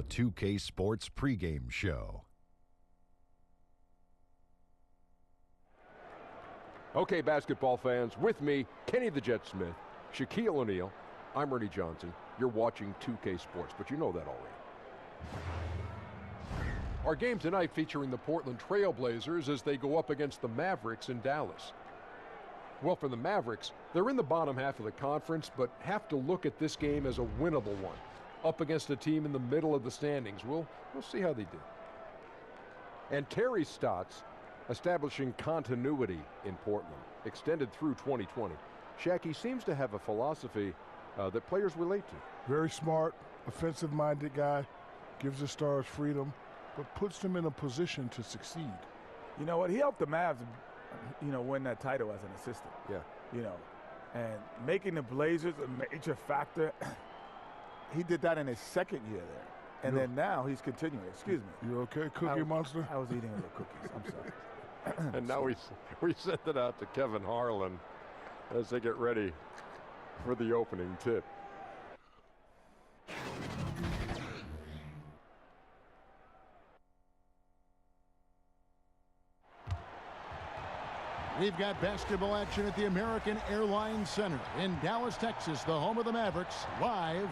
the 2K Sports pregame show. Okay, basketball fans, with me, Kenny the Jet Smith, Shaquille O'Neal, I'm Ernie Johnson. You're watching 2K Sports, but you know that already. Our game tonight featuring the Portland Trailblazers as they go up against the Mavericks in Dallas. Well, for the Mavericks, they're in the bottom half of the conference, but have to look at this game as a winnable one. Up against a team in the middle of the standings. We'll see how they do. And Terry Stotts establishing continuity in Portland, extended through 2020. Shaq, he seems to have a philosophy that players relate to. Very smart, offensive-minded guy, gives the stars freedom, but puts them in a position to succeed. You know what? He helped the Mavs, win that title as an assistant. Yeah. And making the Blazers a major factor. He did that in his second year there. And then now he's continuing. Excuse me. You okay, Cookie Monster? I was eating a little cookies. I'm sorry. And now we sent it out to Kevin Harlan as they get ready for the opening tip. We've got basketball action at the American Airlines Center in Dallas, Texas, the home of the Mavericks, live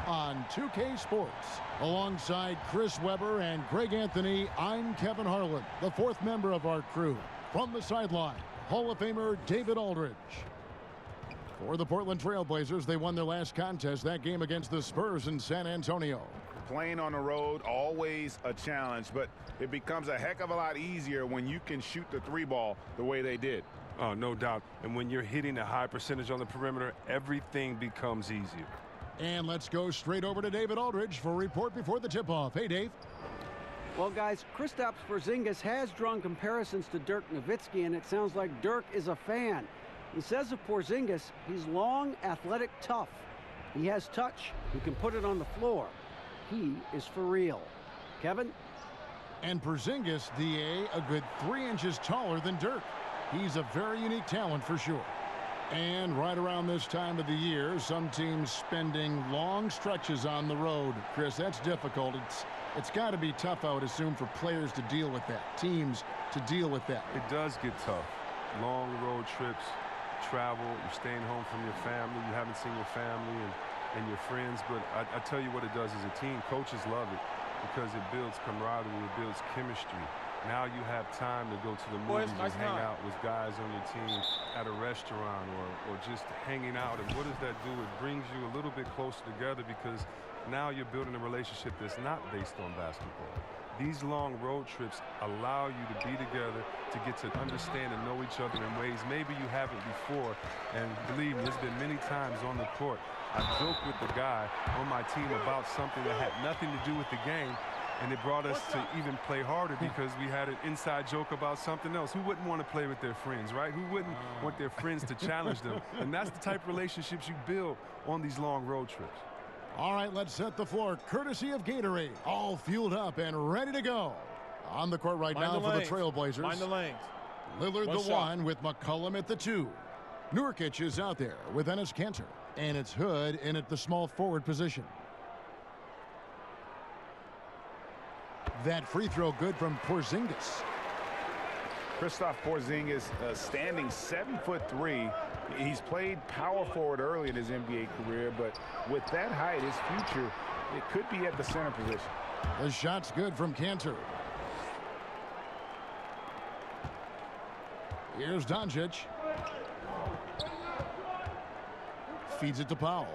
on 2K Sports. Alongside Chris Webber and Greg Anthony, I'm Kevin Harlan, the fourth member of our crew. From the sideline, Hall of Famer David Aldridge. For the Portland Trailblazers, they won their last contest, that game against the Spurs in San Antonio. Playing on the road, always a challenge, but it becomes a heck of a lot easier when you can shoot the three ball the way they did. Oh, no doubt. And when you're hitting a high percentage on the perimeter, everything becomes easier. And let's go straight over to David Aldridge for a report before the tip-off. Hey, Dave. Well, guys, Kristaps Porzingis has drawn comparisons to Dirk Nowitzki, and it sounds like Dirk is a fan. He says of Porzingis, he's long, athletic, tough. He has touch. He can put it on the floor. He is for real. Kevin? And Porzingis, DA, a good 3 inches taller than Dirk. He's a very unique talent for sure. And right around this time of the year, some teams spending long stretches on the road. Chris, that's difficult. It's got to be tough, I would assume, for players to deal with that, teams to deal with that. It does get tough. Long road trips, travel, you're staying home from your family, you haven't seen your family and your friends, but I tell you what it does as a team. Coaches love it because it builds camaraderie, it builds chemistry. Now you have time to go to the movies and hang out with guys on your team at a restaurant or just hanging out. And what does that do? It brings you a little bit closer together because now you're building a relationship that's not based on basketball. These long road trips allow you to be together, to get to understand and know each other in ways maybe you haven't before. And believe me, there's been many times on the court I joked with the guy on my team about something that had nothing to do with the game, and it brought us to even play harder because we had an inside joke about something else. Who wouldn't want to play with their friends, right? Who wouldn't want their friends to challenge them? And that's the type of relationships you build on these long road trips. All right, let's set the floor, courtesy of Gatorade. All fueled up and ready to go. On the court right now for the Trailblazers. Mind the lanes. Lillard the one with McCollum at the 2. Nurkic is out there with Enes Kanter. And it's Hood in at the small forward position. That free throw good from Porzingis. Kristaps Porzingis, standing 7'3". He's played power forward early in his NBA career, but with that height, his future, it could be at the center position. The shot's good from Kanter. Here's Doncic. Feeds it to Powell.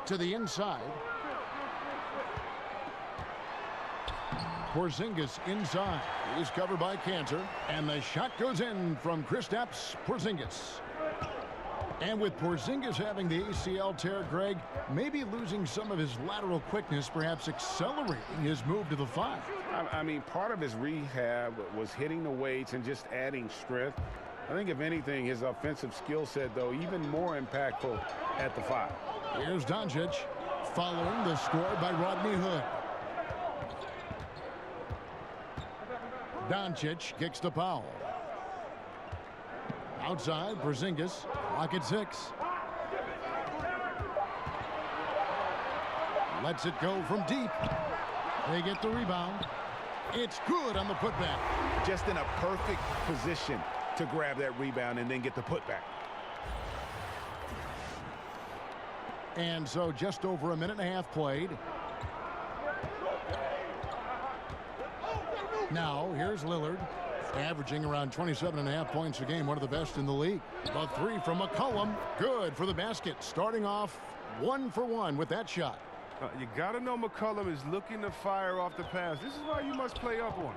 To the inside. Porzingis inside. He's covered by Kanter. And the shot goes in from Kristaps Porzingis. And with Porzingis having the ACL tear, Greg, maybe losing some of his lateral quickness, perhaps accelerating his move to the 5. I mean, part of his rehab was hitting the weights and just adding strength. I think, if anything, his offensive skill set, though, even more impactful at the 5. Here's Doncic, following the score by Rodney Hood. Doncic kicks to Powell. Outside, Porzingis, clock at 6. Lets it go from deep. They get the rebound. It's good on the putback. Just in a perfect position to grab that rebound and then get the putback. And so just over a minute and a half played. Now here's Lillard, averaging around 27.5 points a game, one of the best in the league. The three from McCollum, good for the basket. Starting off 1 for 1 with that shot. You got to know McCollum is looking to fire off the pass. This is why you must play up on him.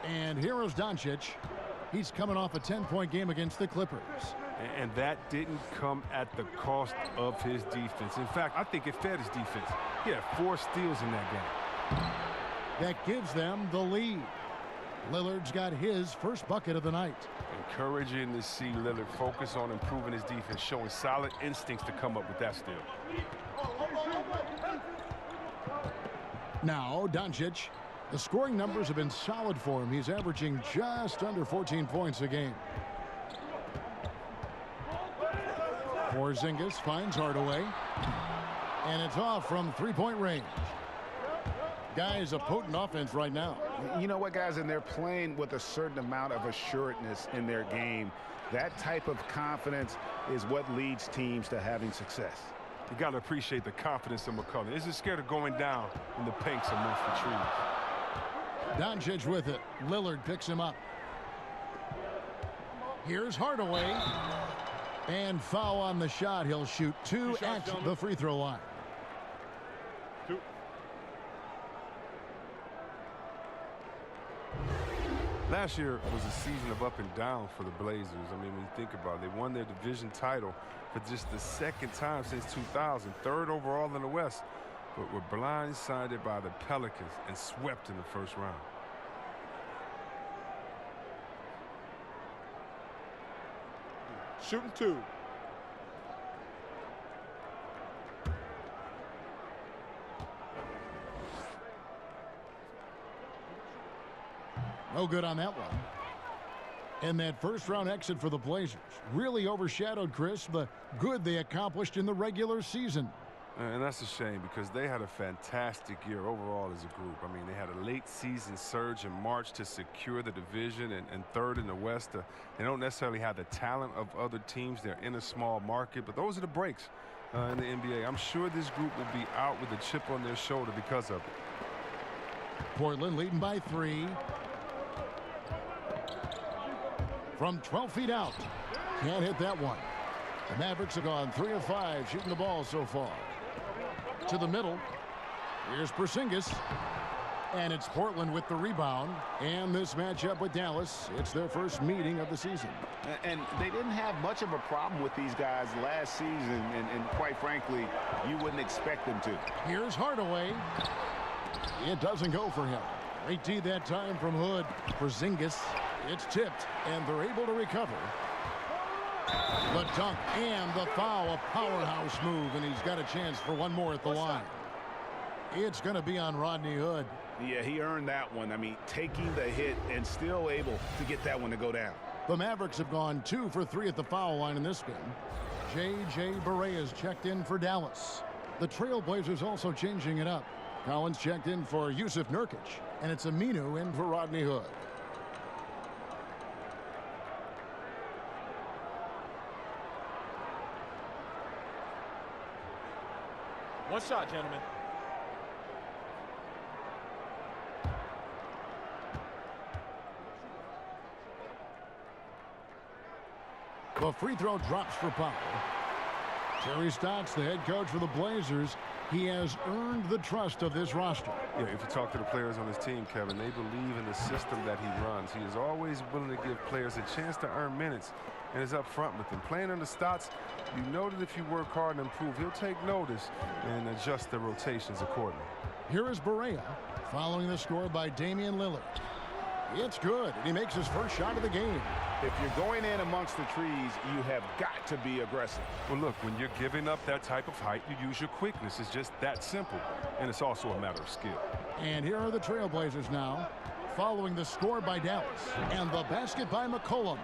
And here is Doncic. He's coming off a 10-point game against the Clippers. And that didn't come at the cost of his defense. In fact, I think it fed his defense. He had 4 steals in that game. That gives them the lead. Lillard's got his first bucket of the night. Encouraging to see Lillard focus on improving his defense, showing solid instincts to come up with that steal. Now, Doncic. The scoring numbers have been solid for him. He's averaging just under 14 points a game. Porzingis finds Hardaway. And it's off from three-point range. Guys, a potent offense right now. You know what, guys? And they're playing with a certain amount of assuredness in their game. That type of confidence is what leads teams to having success. You got to appreciate the confidence of McCollum. Isn't scared of going down in the pinks amongst the trees. Doncic with it. Lillard picks him up. Here's Hardaway. And foul on the shot. He'll shoot 2 at the free throw line. 2. Last year was a season of up and down for the Blazers. I mean, when you think about it, they won their division title for just the 2nd time since 2000, 3rd overall in the West, but were blindsided by the Pelicans and swept in the first round. Shooting 2. No good on that one. And that first round exit for the Blazers really overshadowed, Chris, the good they accomplished in the regular season. And that's a shame because they had a fantastic year overall as a group. I mean, they had a late season surge in March to secure the division and 3rd in the West. They don't necessarily have the talent of other teams. They're in a small market, but those are the breaks in the NBA. I'm sure this group will be out with a chip on their shoulder because of it. Portland leading by 3. From 12 feet out. Can't hit that one. The Mavericks have gone 3 of 5 shooting the ball so far. To the middle. Here's Porzingis. And it's Portland with the rebound. And this matchup with Dallas, it's their first meeting of the season. And they didn't have much of a problem with these guys last season. And quite frankly, you wouldn't expect them to. Here's Hardaway. It doesn't go for him. Great D that time from Hood. Porzingis. It's tipped, and they're able to recover. The dunk and the foul, a powerhouse move, and he's got a chance for one more at the line. It's going to be on Rodney Hood. Yeah, he earned that one. I mean, taking the hit and still able to get that one to go down. The Mavericks have gone 2 for 3 at the foul line in this game. J.J. Barea is checked in for Dallas. The Trailblazers also changing it up. Collins checked in for Yusuf Nurkic, and it's Aminu in for Rodney Hood. One shot, gentlemen. The free throw drops for Powell. Terry Stotts, the head coach for the Blazers, he has earned the trust of this roster. Yeah, if you talk to the players on his team, Kevin, they believe in the system that he runs. He is always willing to give players a chance to earn minutes and is up front with them. Playing under Stotts, you know that if you work hard and improve, he'll take notice and adjust the rotations accordingly. Here is Barea following the score by Damian Lillard. It's good, and he makes his first shot of the game. If you're going in amongst the trees, you have got to be aggressive. Well, look, when you're giving up that type of height, you use your quickness. It's just that simple, and it's also a matter of skill. And here are the Trailblazers now, following the score by Dallas, and the basket by McCollum.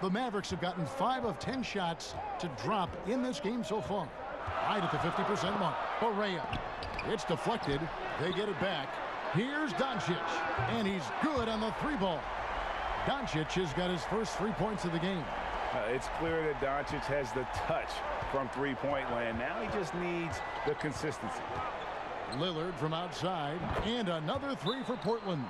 The Mavericks have gotten 5 of 10 shots to drop in this game so far. Right at the 50% mark. Barea. It's deflected. They get it back. Here's Doncic. And he's good on the 3-ball. Doncic has got his first 3 points of the game. It's clear that Doncic has the touch from three-point land. Now he just needs the consistency. Lillard from outside. And another 3 for Portland.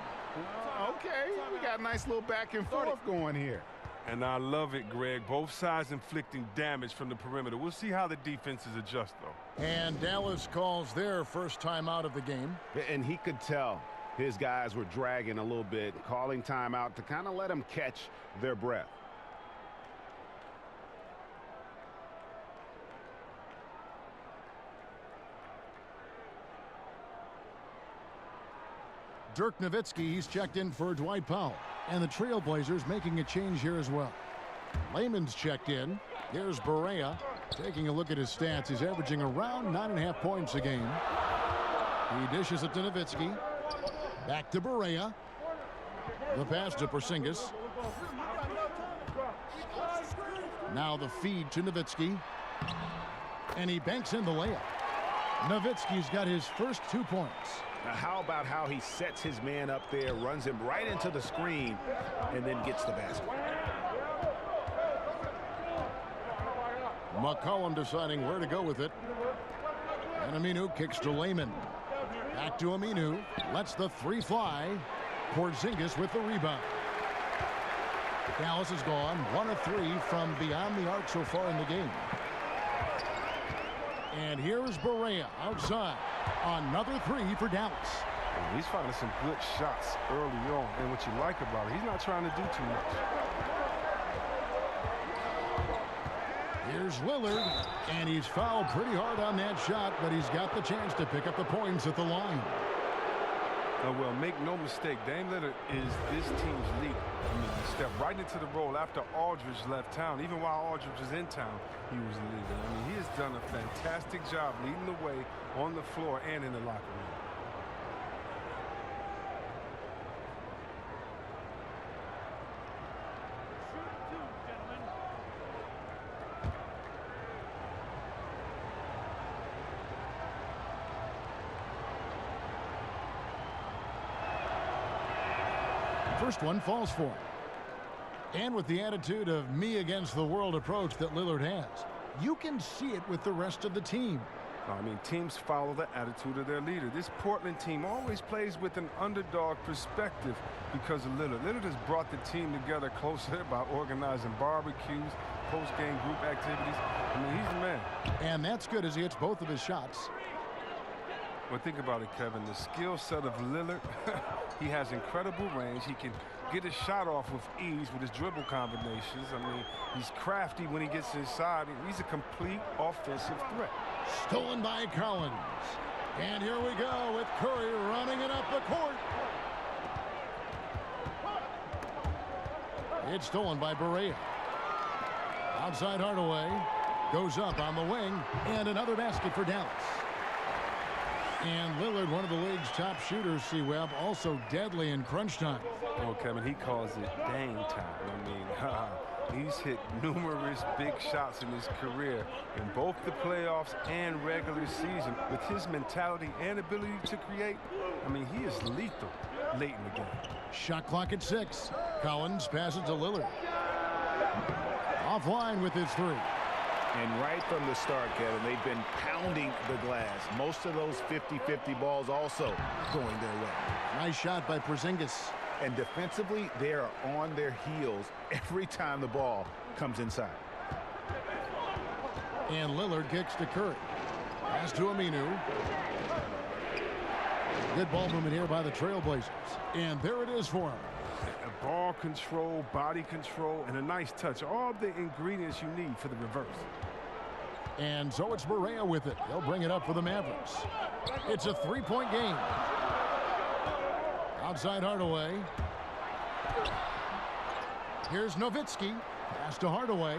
Okay, we got a nice little back and forth going here. And I love it, Greg. Both sides inflicting damage from the perimeter. We'll see how the defenses adjust, though. And Dallas calls their first time out of the game. And he could tell his guys were dragging a little bit, calling timeout to kind of let them catch their breath. Dirk Nowitzki, he's checked in for Dwight Powell. And the Trailblazers making a change here as well. Layman's checked in. Here's Barea. Taking a look at his stats, he's averaging around 9.5 points a game. He dishes it to Nowitzki. Back to Barea. The pass to Porzingis. Now the feed to Nowitzki. And he banks in the layup. Nowitzki's got his first 2 points. Now, how about how he sets his man up there, runs him right into the screen, and then gets the basket? McCollum deciding where to go with it. And Aminu kicks to Layman. Back to Aminu. Lets the 3 fly. Porzingis with the rebound. Dallas has gone 1 of 3 from beyond the arc so far in the game. And here is Barea outside. Another 3 for Dallas. He's finding some good shots early on. And what you like about it, he's not trying to do too much. Here's Lillard. And he's fouled pretty hard on that shot, but he's got the chance to pick up the points at the line. Oh, well, make no mistake, Dame Lillard is this team's leader. I mean, he stepped right into the role after Aldridge left town. Even while Aldridge was in town, he was the leader. I mean, he has done a fantastic job leading the way on the floor and in the locker room. First one falls for him. And with the attitude of me against the world approach that Lillard has, you can see it with the rest of the team. I mean, teams follow the attitude of their leader. This Portland team always plays with an underdog perspective because of Lillard. Lillard has brought the team together closer by organizing barbecues, post-game group activities. I mean, he's the man. And that's good as he hits both of his shots. Well, think about it, Kevin. The skill set of Lillard, he has incredible range. He can get his shot off with ease with his dribble combinations. I mean, he's crafty when he gets inside. He's a complete offensive threat. Stolen by Collins. And here we go with Curry running it up the court. It's stolen by Barea. Outside Hardaway. Goes up on the wing. And another basket for Dallas. And Lillard, one of the league's top shooters, C-Webb, also deadly in crunch time. Oh, Kevin, he calls it dang time. I mean, he's hit numerous big shots in his career in both the playoffs and regular season. With his mentality and ability to create, I mean, he is lethal late in the game. Shot clock at 6. Collins passes to Lillard. Offline with his 3. And right from the start, Kevin, they've been pounding the glass. Most of those 50-50 balls also going their way. Nice shot by Porzingis. And defensively, they are on their heels every time the ball comes inside. And Lillard kicks to Curry. Pass to Aminu. Good ball movement here by the Trailblazers. And there it is for him. Ball control, body control, and a nice touch. All the ingredients you need for the reverse. And so it's Barea with it. They'll bring it up for the Mavericks. It's a 3-point game. Outside Hardaway. Here's Nowitzki. Pass to Hardaway.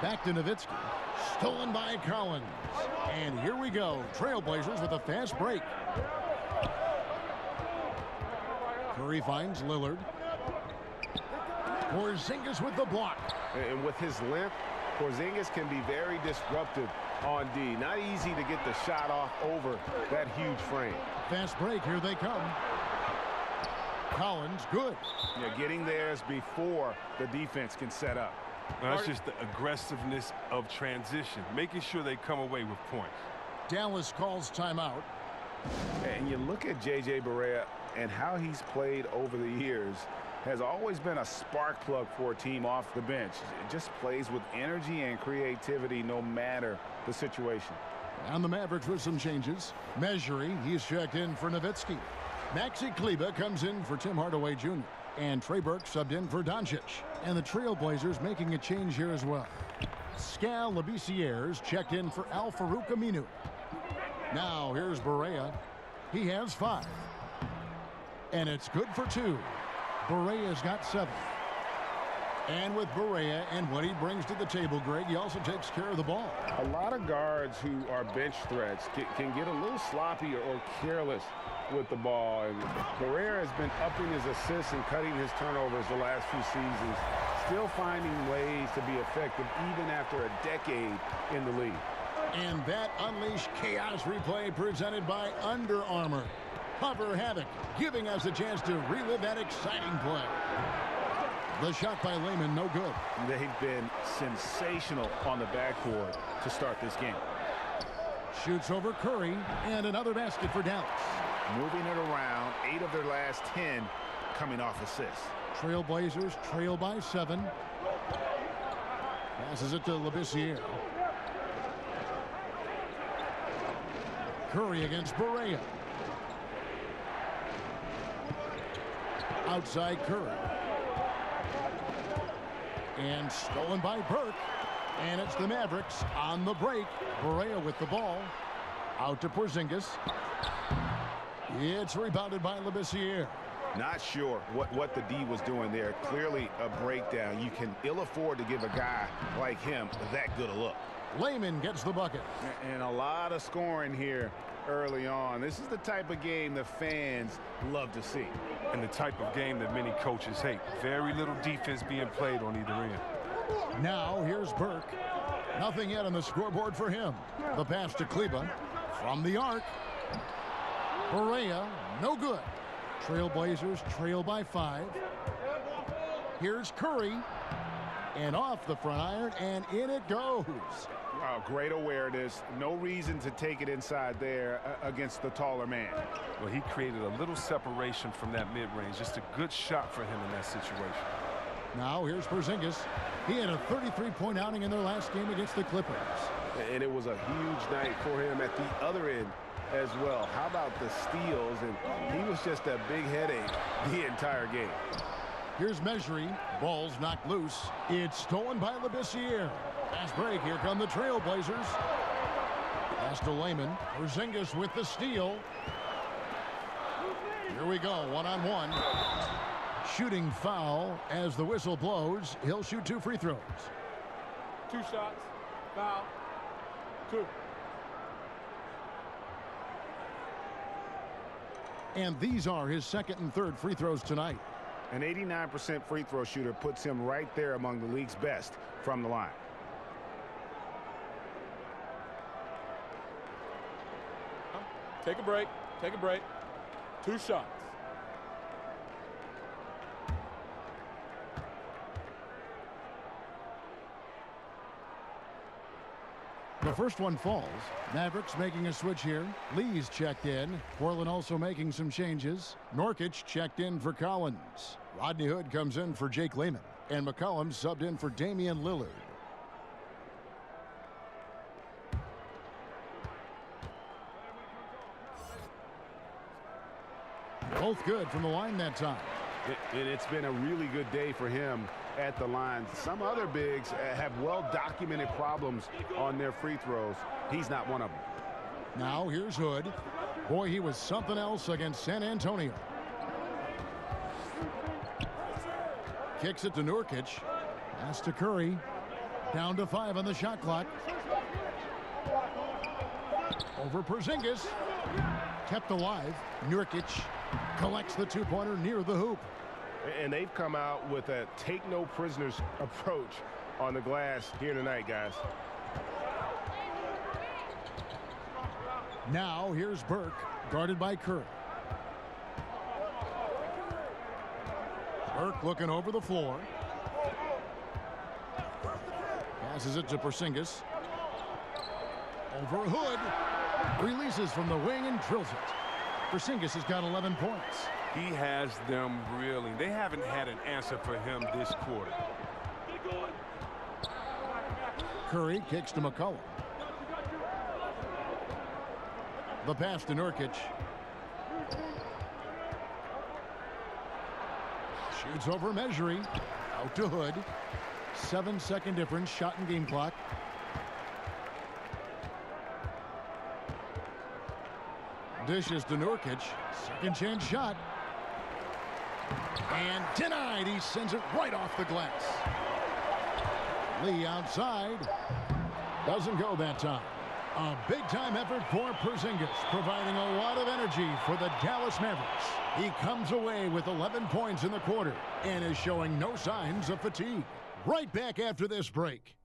Back to Nowitzki. Stolen by Collins. And here we go. Trailblazers with a fast break. Curry finds Lillard. Porzingis with the block. And with his length, Porzingis can be very disruptive on D. Not easy to get the shot off over that huge frame. Fast break. Here they come. Collins, good. Yeah, getting theirs before the defense can set up. That's just the aggressiveness of transition, making sure they come away with points. Dallas calls timeout. And you look at J.J. Barea and how he's played over the years, has always been a spark plug for a team off the bench. It just plays with energy and creativity no matter the situation. And the Mavericks with some changes. Measury, he's checked in for Nowitzki. Maxi Kleber comes in for Tim Hardaway Jr. And Trey Burke subbed in for Doncic. And the Trailblazers making a change here as well. Skal Labissière's checked in for Al-Farouq Aminu. Now here's Barea. He has 5. And it's good for 2. Barea's got 7. And with Barea and what he brings to the table, Greg, he also takes care of the ball. A lot of guards who are bench threats can get a little sloppy or careless with the ball. And Barea has been upping his assists and cutting his turnovers the last few seasons, still finding ways to be effective even after a decade in the league. And that Unleash Chaos replay presented by Under Armour. Hover Havoc, giving us a chance to relive that exciting play. The shot by Layman, no good. They've been sensational on the backboard to start this game. Shoots over Curry, and another basket for Dallas. Moving it around, 8 of their last 10 coming off assists. Trailblazers trail by 7. Passes it to Labissière. Curry against Barea. Outside Curry. And stolen by Burke. And it's the Mavericks on the break. Barea with the ball. Out to Porzingis. It's rebounded by Labissière. Not sure what the D was doing there. Clearly a breakdown. You can ill afford to give a guy like him that good a look. Layman gets the bucket. And a lot of scoring here early on. This is the type of game the fans love to see. And the type of game that many coaches hate. Very little defense being played on either end. Now here's Burke. Nothing yet on the scoreboard for him. The pass to Kleber from the arc. Barea, no good. Trailblazers trail by 5. Here's Curry. And off the front iron, and in it goes. Wow, great awareness. No reason to take it inside there against the taller man. Well, he created a little separation from that mid-range. Just a good shot for him in that situation. Now here's Porzingis. He had a 33-point outing in their last game against the Clippers. And it was a huge night for him at the other end as well. How about the steals? And he was just a big headache the entire game. Here's Measury. Ball's knocked loose. It's stolen by Labissière. Fast break. Here come the Trailblazers. Pass to Layman. Porzingis with the steal. Here we go. One-on-one. Shooting foul as the whistle blows. He'll shoot 2 free throws. 2 shots. Foul. 2. And these are his second and third free throws tonight. An 89% free throw shooter puts him right there among the league's best from the line. Take a break. Take a break. 2 shots. The first one falls. Mavericks making a switch here. Lee's checked in. Portland also making some changes. Nurkic checked in for Collins. Rodney Hood comes in for Jake Layman. And McCollum subbed in for Damian Lillard. Both good from the line that time. It's been a really good day for him at the line. Some other bigs have well-documented problems on their free throws. He's not one of them. Now here's Hood. Boy, he was something else against San Antonio. Kicks it to Nurkic. Pass to Curry. Down to 5 on the shot clock. Over Porzingis. Kept alive. Nurkic collects the 2-pointer near the hoop. And they've come out with a take-no-prisoners approach on the glass here tonight, guys. Now here's Burke, guarded by Curry. Burke looking over the floor. Passes it to Porzingis. Over Hood. Releases from the wing and drills it. Porzingis has got 11 points. He has them reeling. They haven't had an answer for him this quarter. Curry kicks to McCollum. The pass to Nurkic. Shoots over Mejri. Out to Hood. 7-second difference. Shot and game clock. Dishes to Nurkic. Second chance shot. And denied. He sends it right off the glass. Lee outside. Doesn't go that time. A big-time effort for Porzingis, providing a lot of energy for the Dallas Mavericks. He comes away with 11 points in the quarter and is showing no signs of fatigue. Right back after this break.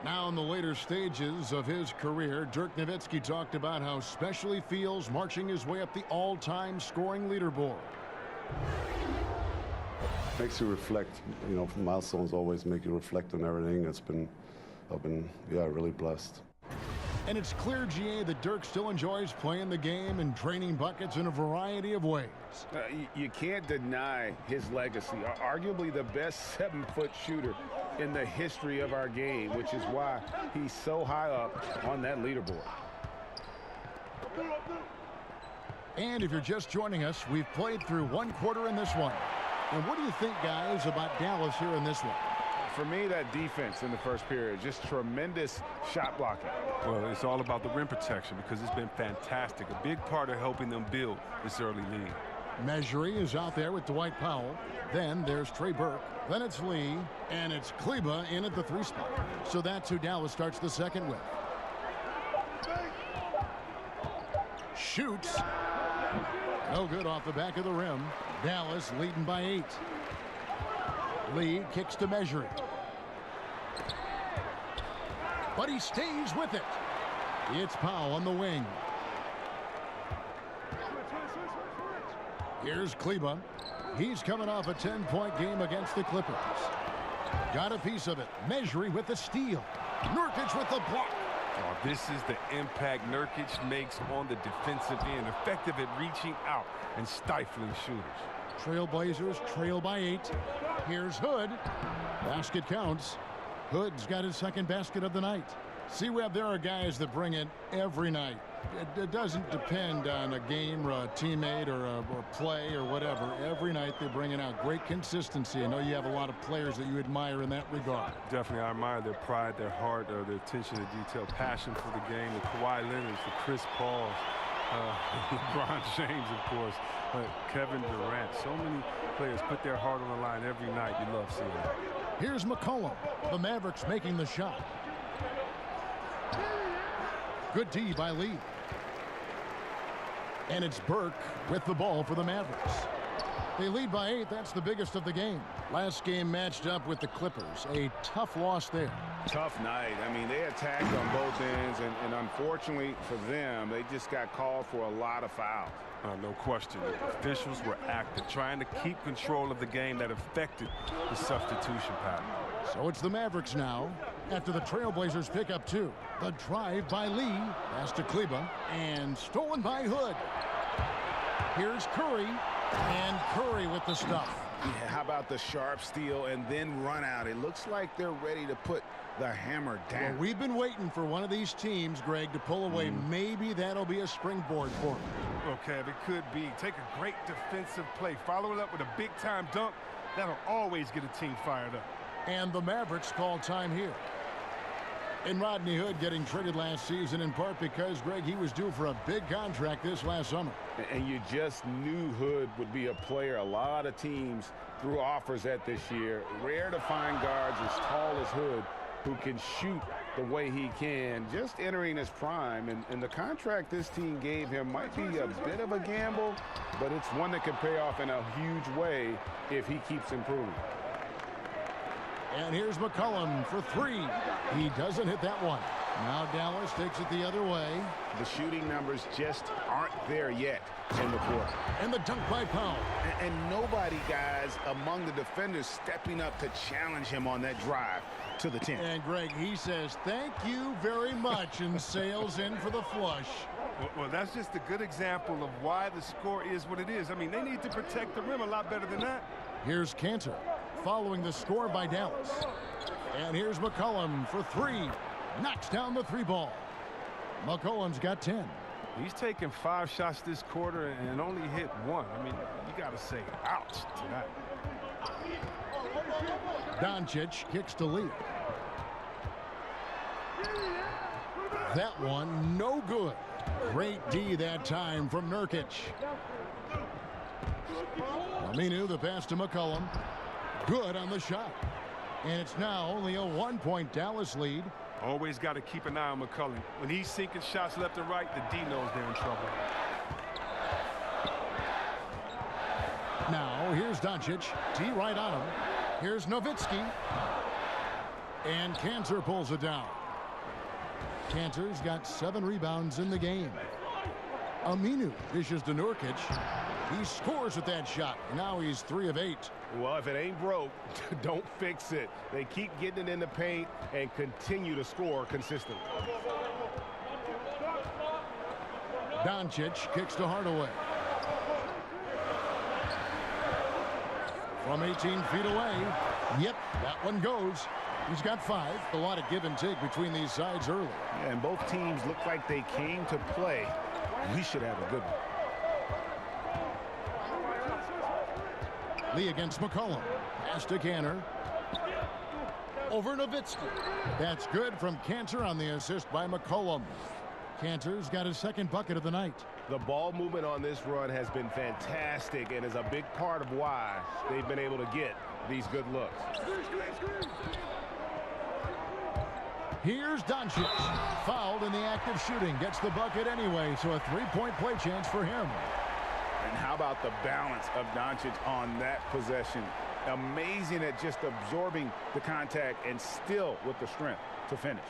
Now in the later stages of his career, Dirk Nowitzki talked about how special he feels marching his way up the all-time scoring leaderboard. Makes you reflect, you know, milestones always make you reflect on everything. I've been really blessed. And it's clear, GA, that Dirk still enjoys playing the game and draining buckets in a variety of ways. You can't deny his legacy. Arguably the best 7-foot shooter in the history of our game, which is why he's so high up on that leaderboard. And if you're just joining us, we've played through one quarter in this one. And what do you think, guys, about Dallas here in this one? For me, that defense in the first period, just tremendous shot blocking. Well, it's all about the rim protection because it's been fantastic. A big part of helping them build this early lead. Mejri is out there with Dwight Powell. Then there's Trey Burke. Then it's Lee. And it's Kleba in at the 3 spot. So that's who Dallas starts the second with. Shoots. No good off the back of the rim. Dallas leading by 8. Lee kicks to Mejri. But he stays with it. It's Powell on the wing. Here's Kleba. He's coming off a 10-point game against the Clippers. Got a piece of it. Mejri with the steal. Nurkic with the block. Oh, this is the impact Nurkic makes on the defensive end. Effective at reaching out and stifling shooters. Trailblazers trail by 8. Here's Hood. Basket counts. Hood's got his second basket of the night. C-Web, there are guys that bring it every night. It doesn't depend on a game or a teammate or play or whatever. Every night they bring it out. Great consistency. I know you have a lot of players that you admire in that regard. Definitely, I admire their pride, their heart, their attention to detail, passion for the game. The Kawhi Leonards, the Chris Pauls, LeBron James, of course, Kevin Durant. So many players put their heart on the line every night. You love seeing it. Here's McCollum. The Mavericks making the shot. Good D by Lee. And it's Burke with the ball for the Mavericks. They lead by 8. That's the biggest of the game. Last game matched up with the Clippers. A tough loss there. Tough night. I mean, they attacked on both ends, and unfortunately for them, they just got called for a lot of fouls. No question. The officials were active, trying to keep control of the game that affected the substitution pattern. So it's the Mavericks now. After the Trailblazers pick up 2. The drive by Lee. Pass to Kleba. And stolen by Hood. Here's Curry. And Curry with the stuff. Yeah, how about the sharp steal and then run out? It looks like they're ready to put the hammer down. Well, we've been waiting for one of these teams, Greg, to pull away. Maybe that'll be a springboard for them. Okay, it could be. Take a great defensive play. Follow it up with a big-time dunk. That'll always get a team fired up. And the Mavericks call time here. And Rodney Hood getting traded last season in part because, Greg, he was due for a big contract this last summer. And you just knew Hood would be a player a lot of teams threw offers at this year. Rare to find guards as tall as Hood who can shoot the way he can, just entering his prime. And the contract this team gave him might be a bit of a gamble, but it's one that could pay off in a huge way if he keeps improving. And here's McCollum for three. He doesn't hit that one. Now Dallas takes it the other way. The shooting numbers just aren't there yet in the court. And the dunk by Powell. And nobody, guys, among the defenders stepping up to challenge him on that drive to the 10. And, Greg, he says, thank you very much, and sails in for the flush. Well, that's just a good example of why the score is what it is. I mean, they need to protect the rim a lot better than that. Here's Cantor following the score by Dallas. And here's McCollum for three. Knocks down the three ball. McCollum's got 10. He's taken 5 shots this quarter and only hit 1. I mean, you got to say ouch to that. Doncic kicks to lead. That one no good. Great D that time from Nurkic. Aminu, the pass to McCollum. Good on the shot. And it's now only a 1-point Dallas lead. Always got to keep an eye on McCollum. When he's sinking shots left and right, the D knows they're in trouble. Now, here's Doncic. D right on him. Here's Nowitzki. And Cantor pulls it down. Cantor's got 7 rebounds in the game. Aminu dishes to Nurkic. He scores with that shot. Now he's 3 of 8. Well, if it ain't broke, don't fix it. They keep getting it in the paint and continue to score consistently. Doncic kicks to Hardaway. From 18 feet away. Yep, that one goes. He's got 5. A lot of give and take between these sides early. Yeah, and both teams look like they came to play. We should have a good one. Lee against McCollum. Pass to Cantor. Over Nowitzki. That's good from Cantor on the assist by McCollum. Cantor's got his 2nd bucket of the night. The ball movement on this run has been fantastic and is a big part of why they've been able to get these good looks. Here's Doncic. Fouled in the act of shooting. Gets the bucket anyway, so a 3-point play chance for him. And how about the balance of Doncic on that possession? Amazing at just absorbing the contact and still with the strength to finish.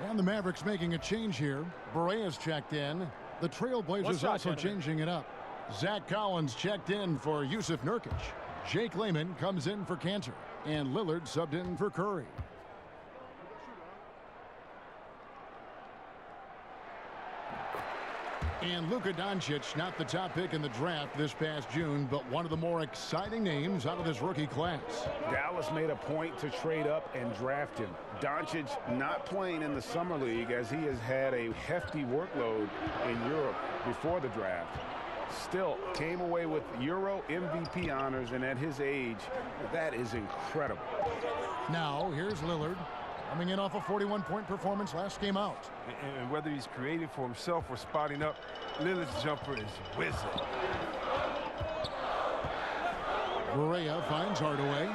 And the Mavericks making a change here. Berea's checked in. The Trailblazers also changing it up. Zach Collins checked in for Yusuf Nurkic. Jake Layman comes in for Cantor. And Lillard subbed in for Curry. And Luka Doncic, not the top pick in the draft this past June, but one of the more exciting names out of this rookie class. Dallas made a point to trade up and draft him. Doncic not playing in the summer league as he has had a hefty workload in Europe before the draft. Still came away with Euro MVP honors, and at his age, that is incredible. Now, here's Lillard. Coming in off a 41-point performance last game out. And whether he's creating for himself or spotting up, Lillard's jumper is whizzing. Berea finds Hardaway.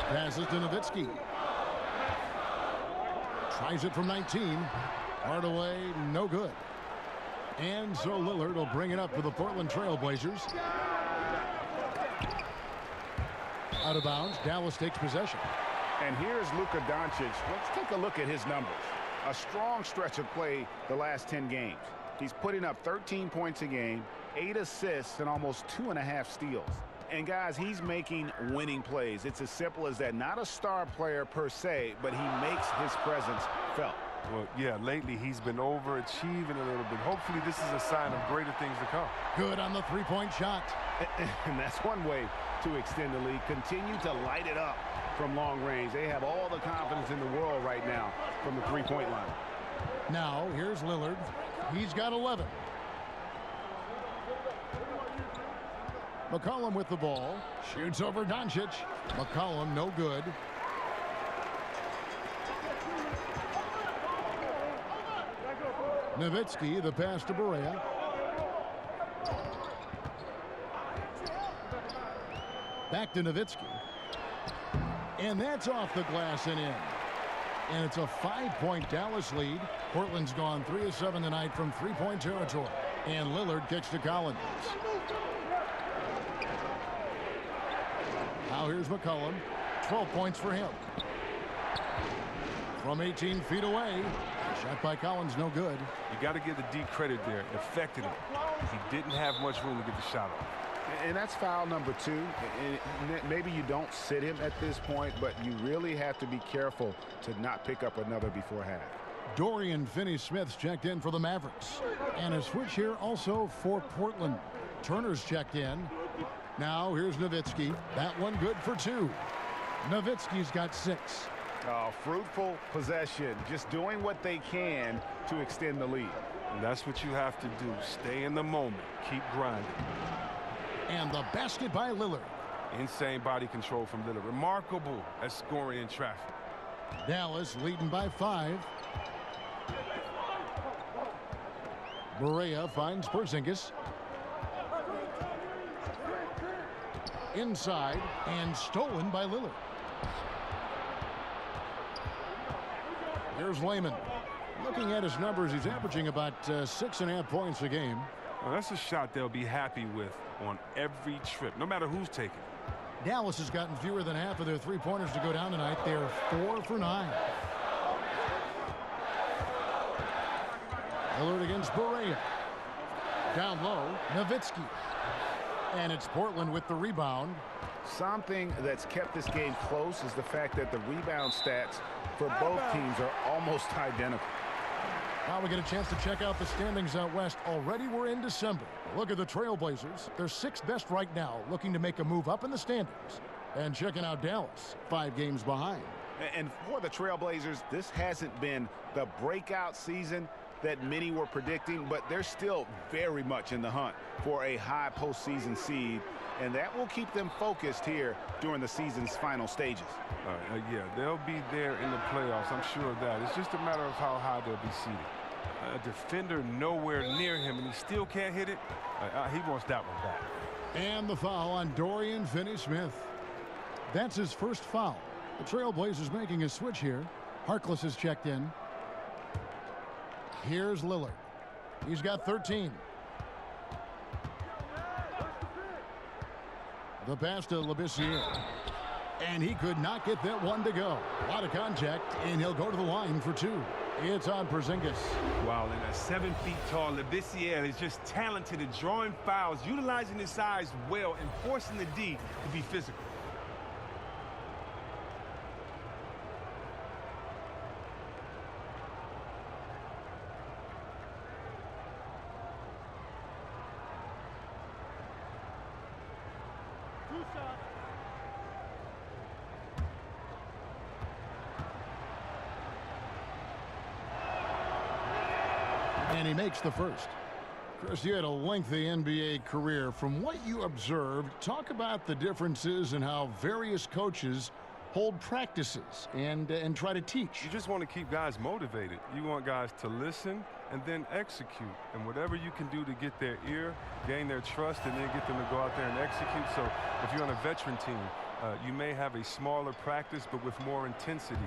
Passes to Nowitzki. Tries it from 19. Hardaway, no good. And so Lillard will bring it up for the Portland Trailblazers. Out of bounds, Dallas takes possession. And here's Luka Doncic. Let's take a look at his numbers. A strong stretch of play the last 10 games. He's putting up 13 points a game, 8 assists, and almost 2.5 steals. And guys, he's making winning plays. It's as simple as that. Not a star player per se, but he makes his presence felt. Well, yeah, lately he's been overachieving a little bit. Hopefully this is a sign of greater things to come. Good on the 3-point shot. And that's one way to extend the lead. Continue to light it up from long range. They have all the confidence in the world right now from the 3-point line. Now, here's Lillard. He's got 11. McCollum with the ball. Shoots over Doncic. McCollum no good. Nowitzki, the pass to Barea. Back to Nowitzki. And that's off the glass and in. And it's a 5-point Dallas lead. Portland's gone 3 of 7 tonight from three-point territory. And Lillard kicks to Collins. Now here's McCollum. 12 points for him. From 18 feet away. Shot by Collins, no good. You got to give the D credit there. It affected him. He didn't have much room to get the shot off. And that's foul number 2. And maybe you don't sit him at this point, but you really have to be careful to not pick up another before half. Dorian Finney-Smith's checked in for the Mavericks. And a switch here also for Portland. Turner's checked in. Now here's Nowitzki. That one good for 2. Nowitzki's got 6. Fruitful possession. Just doing what they can to extend the lead. And that's what you have to do. Stay in the moment. Keep grinding. And the basket by Lillard. Insane body control from Lillard. Remarkable at scoring in traffic. Dallas leading by 5. Barea finds Porzingis. Inside and stolen by Lillard. Here's Layman. Looking at his numbers, he's averaging about 6.5 points a game. Well, that's a shot they'll be happy with on every trip, no matter who's taking. Dallas has gotten fewer than half of their three-pointers to go down tonight. They're 4 for 9. Lillard against Barea. Down low, Nowitzki. And it's Portland with the rebound. Something that's kept this game close is the fact that the rebound stats for both teams are almost identical. Now we get a chance to check out the standings out west. Already we're in December. Look at the Trailblazers. They're 6th best right now, looking to make a move up in the standings. And checking out Dallas, 5 games behind. And for the Trailblazers, this hasn't been the breakout season that many were predicting, but they're still very much in the hunt for a high postseason seed, and that will keep them focused here during the season's final stages. Yeah, they'll be there in the playoffs. I'm sure of that. It's just a matter of how high they'll be seated. A defender nowhere near him, and he still can't hit it. He wants that one back. And the foul on Dorian Finney-Smith. That's his first foul. The Trailblazers making a switch here. Harkless has checked in. Here's Lillard. He's got 13. The pass to Labissiere. And he could not get that one to go. A lot of contact, and he'll go to the line for 2. It's on Porzingis. Wow, and a 7 feet tall Labissiere is just talented at drawing fouls, utilizing his size well, and forcing the D to be physical. And he makes the first. Chris, you had a lengthy NBA career. From what you observed, talk about the differences in how various coaches hold practices and try to teach. You just want to keep guys motivated. You want guys to listen and then execute. And whatever you can do to get their ear, gain their trust, and then get them to go out there and execute. So if you're on a veteran team, you may have a smaller practice but with more intensity,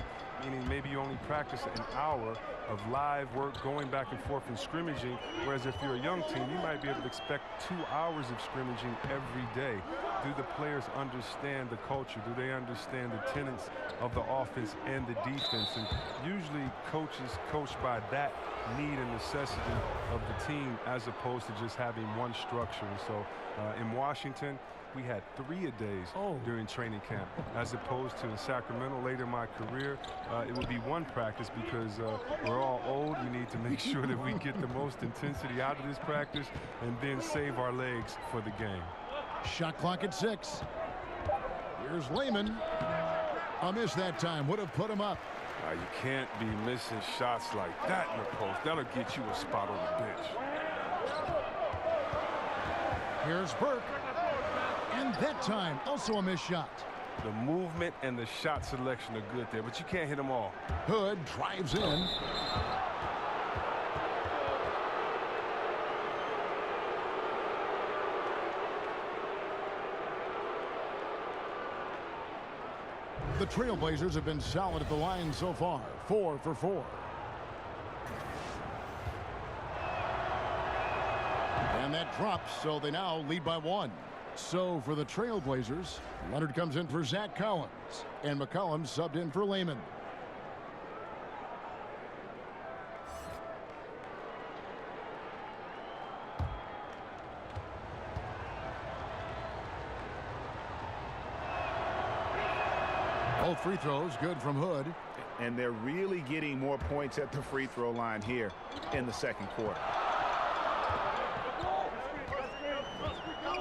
meaning maybe you only practice an hour of live work going back and forth and scrimmaging, whereas if you're a young team, you might be able to expect 2 hours of scrimmaging every day. Do the players understand the culture? Do they understand the tenets of the offense and the defense? And usually coaches coach by that need and necessity of the team as opposed to just having one structure. And so in Washington, we had 3-a-days during training camp, as opposed to in Sacramento later in my career, it would be one practice because we're all old. We need to make sure that we get the most intensity out of this practice and then save our legs for the game. Shot clock at 6. Here's Layman. A miss that time. Would have put him up. You can't be missing shots like that in the post. That'll get you a spot on the bench. Here's Burke. And that time, also a missed shot. The movement and the shot selection are good there, but you can't hit them all. Hood drives in. The Trailblazers have been solid at the line so far, 4 for 4. And that drops, so they now lead by 1. So for the Trailblazers, Leonard comes in for Zach Collins, and McCollum subbed in for Lehman. Both free throws good from Hood. And they're really getting more points at the free throw line here in the second quarter.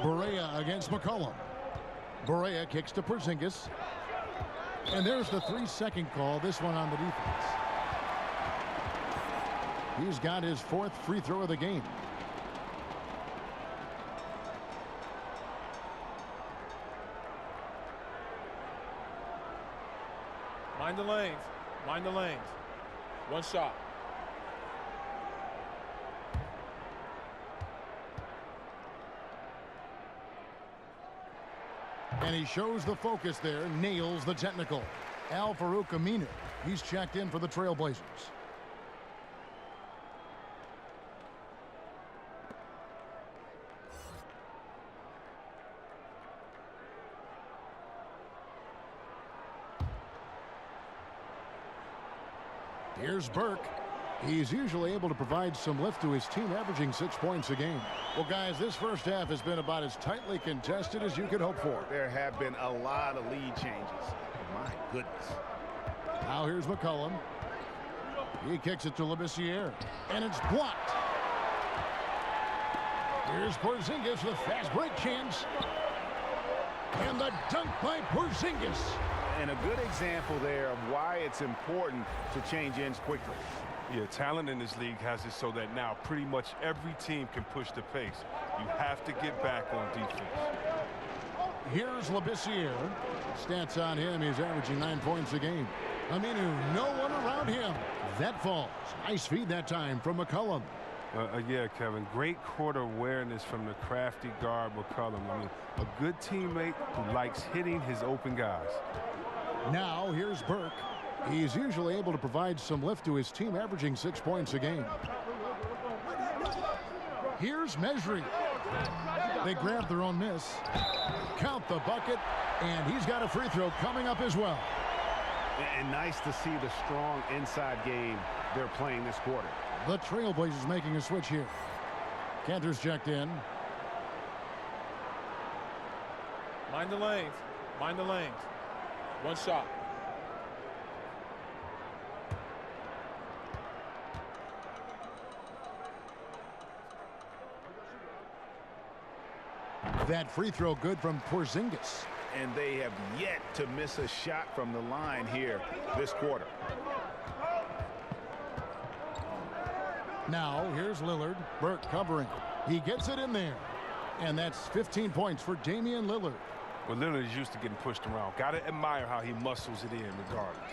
Barea against McCollum. Barea kicks to Porzingis. And there's the 3-second call, this one on the defense. He's got his 4th free throw of the game. Mind the lanes. Mind the lanes. One shot. And he shows the focus there, nails the technical. Al-Farouq Aminu, he's checked in for the Trailblazers. Here's Burke. He's usually able to provide some lift to his team, averaging 6 points a game. Well, guys, this first half has been about as tightly contested as you could hope for. There have been a lot of lead changes. My goodness. Now here's McCollum. He kicks it to Labissiere, and it's blocked. Here's Porzingis with a fast break chance. And the dunk by Porzingis. And a good example there of why it's important to change ends quickly. Yeah, talent in this league has it so that now pretty much every team can push the pace. You have to get back on defense. Here's Labissiere. Stats on him, he's averaging 9 points a game. Aminu, no one around him. That falls. Nice feed that time from McCollum. Yeah, Kevin, great court awareness from the crafty guard McCollum. I mean, a good teammate who likes hitting his open guys. Now here's Burke. He's usually able to provide some lift to his team, averaging 6 points a game. Here's Mesri. They grab their own miss. Count the bucket, and he's got a free throw coming up as well. And nice to see the strong inside game they're playing this quarter. The Trailblazers making a switch here. Cantor's checked in. Mind the lanes. Mind the lanes. One shot. That free throw good from Porzingis. And they have yet to miss a shot from the line here this quarter. Now here's Lillard. Burke covering. He gets it in there. And that's 15 points for Damian Lillard. Well, Lillard is used to getting pushed around. Got to admire how he muscles it in regardless.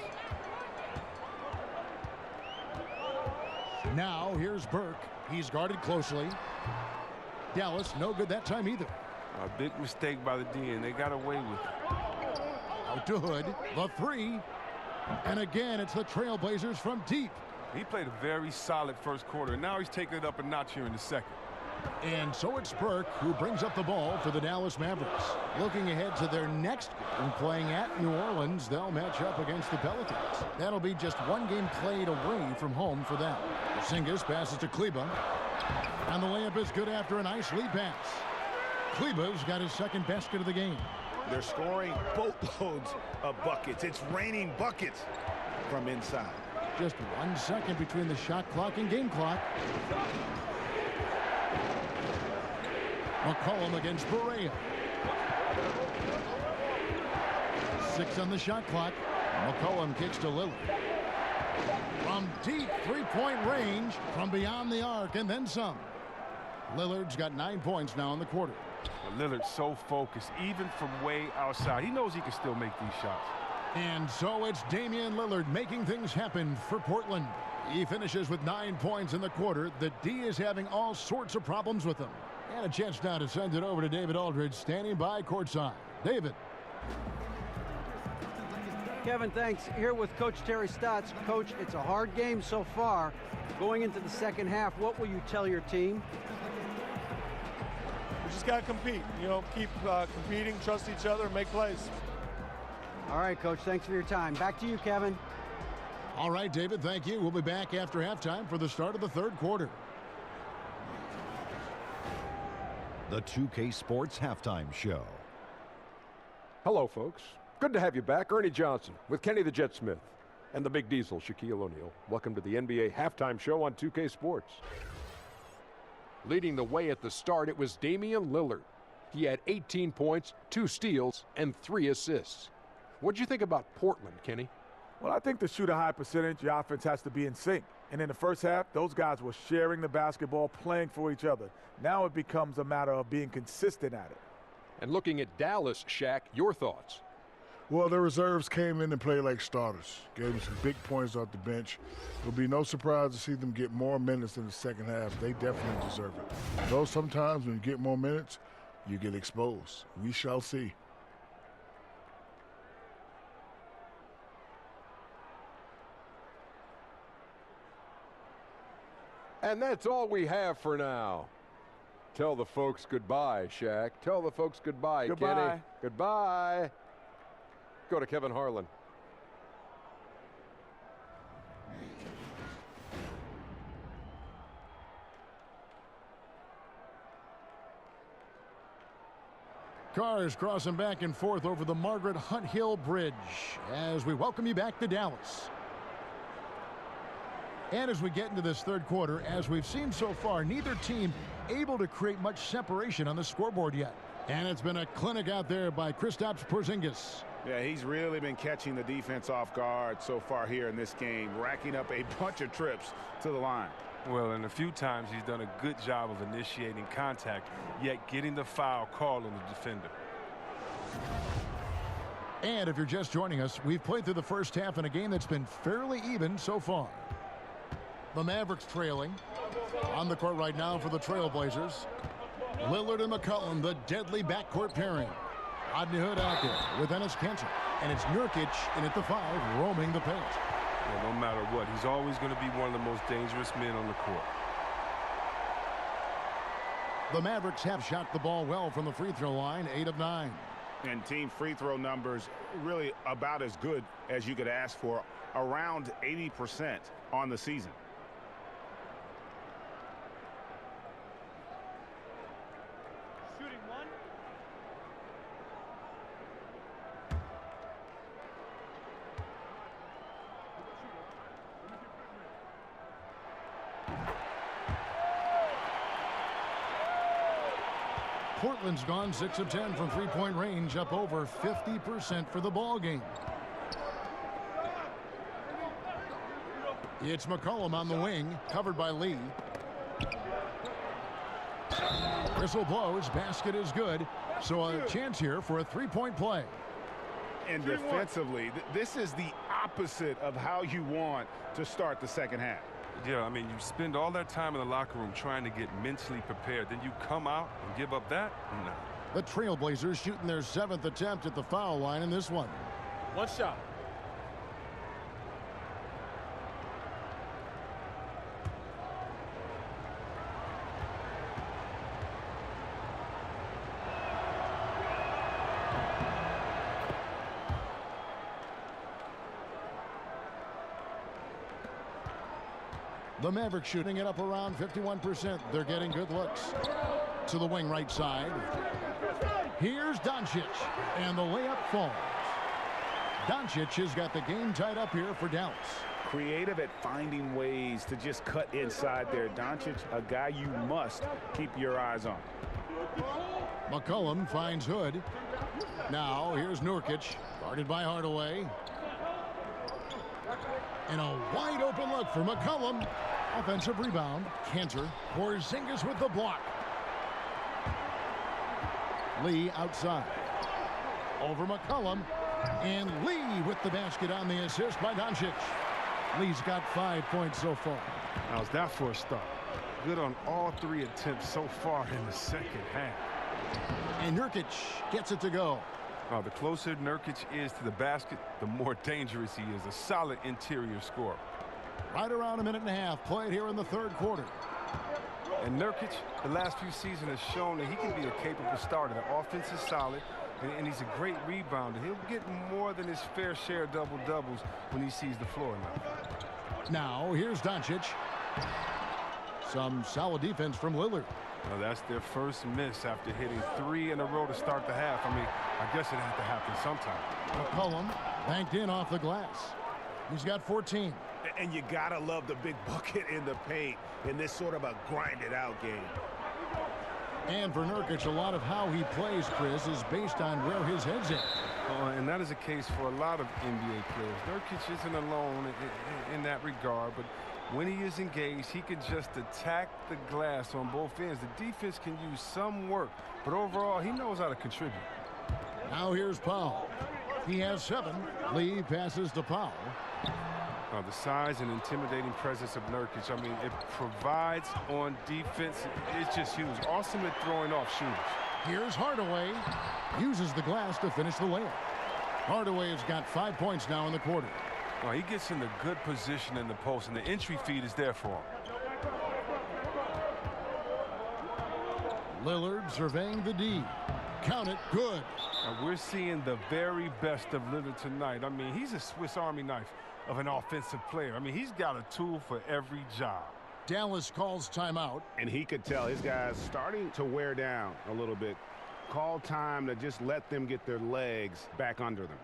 Now here's Burke. He's guarded closely. Dallas no good that time either. A big mistake by the D, and they got away with it. Out to Hood. The 3. And again, it's the Trailblazers from deep. He played a very solid first quarter, and now he's taking it up a notch here in the second. And so it's Burke who brings up the ball for the Dallas Mavericks. Looking ahead to their next game, playing at New Orleans, they'll match up against the Pelicans. That'll be just one game played away from home for them. Porzingis passes to Kleber. And the layup is good after a nice lead pass. Kleber's got his second basket of the game. They're scoring boatloads of buckets. It's raining buckets from inside. Just 1 second between the shot clock and game clock. McCollum against Barea. 6 on the shot clock. McCollum kicks to Lillard. From deep three-point range, from beyond the arc, and then some. Lillard's got 9 points now in the quarter. Lillard's so focused, even from way outside. He knows he can still make these shots. And so it's Damian Lillard making things happen for Portland. He finishes with 9 points in the quarter. The D is having all sorts of problems with him. And a chance now to send it over to David Aldridge, standing by courtside. David. Kevin, thanks. Here with Coach Terry Stotts. Coach, it's a hard game so far. Going into the second half, what will you tell your team? We just got to compete. You know, keep competing, trust each other, and make plays. All right, Coach, thanks for your time. Back to you, Kevin. All right, David, thank you. We'll be back after halftime for the start of the third quarter. The 2K Sports Halftime Show. Hello, folks. Good to have you back. Ernie Johnson with Kenny the Jet Smith and the Big Diesel, Shaquille O'Neal. Welcome to the NBA Halftime Show on 2K Sports. Leading the way at the start, it was Damian Lillard. He had 18 points, 2 steals, and 3 assists. What'd you think about Portland, Kenny? Well, I think to shoot a high percentage, the offense has to be in sync. And in the first half, those guys were sharing the basketball, playing for each other. Now it becomes a matter of being consistent at it. And looking at Dallas, Shaq, your thoughts? Well, the reserves came in and played like starters. Gave them some big points off the bench. It'll be no surprise to see them get more minutes in the second half. They definitely deserve it. Though sometimes when you get more minutes, you get exposed. We shall see. And that's all we have for now. Tell the folks goodbye, Shaq. Tell the folks goodbye, Goodbye. Kenny. Goodbye. Go to Kevin Harlan. Cars crossing back and forth over the Margaret Hunt Hill Bridge as we welcome you back to Dallas. And as we get into this third quarter, as we've seen so far, neither team able to create much separation on the scoreboard yet. And it's been a clinic out there by Kristaps Porzingis. Yeah, he's really been catching the defense off guard so far here in this game, racking up a bunch of trips to the line. Well, and a few times he's done a good job of initiating contact, yet getting the foul call on the defender. And if you're just joining us, we've played through the first half in a game that's been fairly even so far. The Mavericks trailing. On the court right now for the Trailblazers. Lillard and McCollum, the deadly backcourt pairing. Rodney Hood out there with Enes Kanter. And it's Nurkic in at the 5, roaming the paint. Well, no matter what, he's always going to be one of the most dangerous men on the court. The Mavericks have shot the ball well from the free throw line, 8 of 9. And team free throw numbers really about as good as you could ask for, around 80% on the season. Portland's gone 6 of 10 from three-point range, up over 50% for the ball game. It's McCollum on the wing, covered by Lee. Whistle blows, basket is good, so a chance here for a three-point play. And defensively, this is the opposite of how you want to start the second half. Yeah, I mean, you spend all that time in the locker room trying to get mentally prepared. Then you come out and give up that? No. The Trailblazers shooting their 7th attempt at the foul line in this one. One shot. The Mavericks shooting it up around 51%. They're getting good looks. To the wing right side. Here's Doncic. And the layup falls. Doncic has got the game tied up here for Dallas. Creative at finding ways to just cut inside there. Doncic, a guy you must keep your eyes on. McCollum finds Hood. Now here's Nurkic. Guarded by Hardaway. And a wide open look for McCollum. Offensive rebound. Kanter. Porzingis with the block. Lee outside. Over McCollum. And Lee with the basket on the assist by Doncic. Lee's got 5 points so far. How's that for a start? Good on all 3 attempts so far in the second half. And Nurkic gets it to go. The closer Nurkic is to the basket, the more dangerous he is. A solid interior scorer. Right around a minute and a half played here in the third quarter. And Nurkic, the last few seasons, has shown that he can be a capable starter. The offense is solid, and he's a great rebounder. He'll get more than his fair share of double-doubles when he sees the floor now. Now, here's Doncic. Some solid defense from Lillard. Well, that's their first miss after hitting 3 in a row to start the half. I mean, I guess it had to happen sometime. McCollum banked in off the glass. He's got 14. And you gotta love the big bucket in the paint in this sort of a grinded-out game. And for Nurkic, a lot of how he plays, Chris, is based on where his head's at. And that is the case for a lot of NBA players. Nurkic isn't alone in that regard, but when he is engaged, he can just attack the glass on both ends. The defense can use some work, but overall, he knows how to contribute. Now here's Powell. He has 7. Lee passes to Powell. The size and intimidating presence of Nurkic, I mean, it provides on defense. It's just huge. Awesome at throwing off shooters. Here's Hardaway. Uses the glass to finish the layup. Hardaway has got 5 points now in the quarter. Well, he gets in a good position in the post, and the entry feed is there for him. Lillard surveying the D. Count it, good. Now, we're seeing the very best of Lillard tonight. I mean, he's a Swiss Army knife of an offensive player. I mean, he's got a tool for every job. Dallas calls timeout. And he could tell his guys starting to wear down a little bit. Call time to just let them get their legs back under them.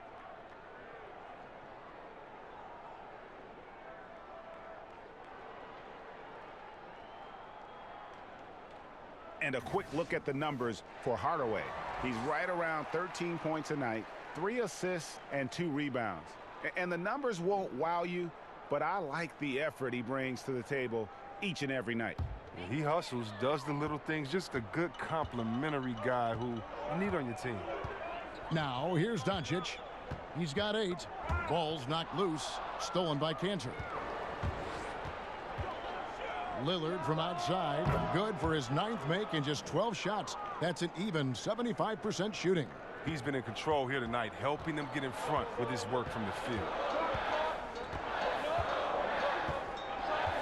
And a quick look at the numbers for Hardaway. He's right around 13 points a night, 3 assists, and 2 rebounds. And the numbers won't wow you, but I like the effort he brings to the table each and every night. He hustles, does the little things, just a good complimentary guy who you need on your team. Now, here's Doncic. He's got 8. Ball's knocked loose, stolen by Cantor. Lillard from outside, good for his 9th make in just 12 shots. That's an even 75% shooting. He's been in control here tonight, helping them get in front with his work from the field.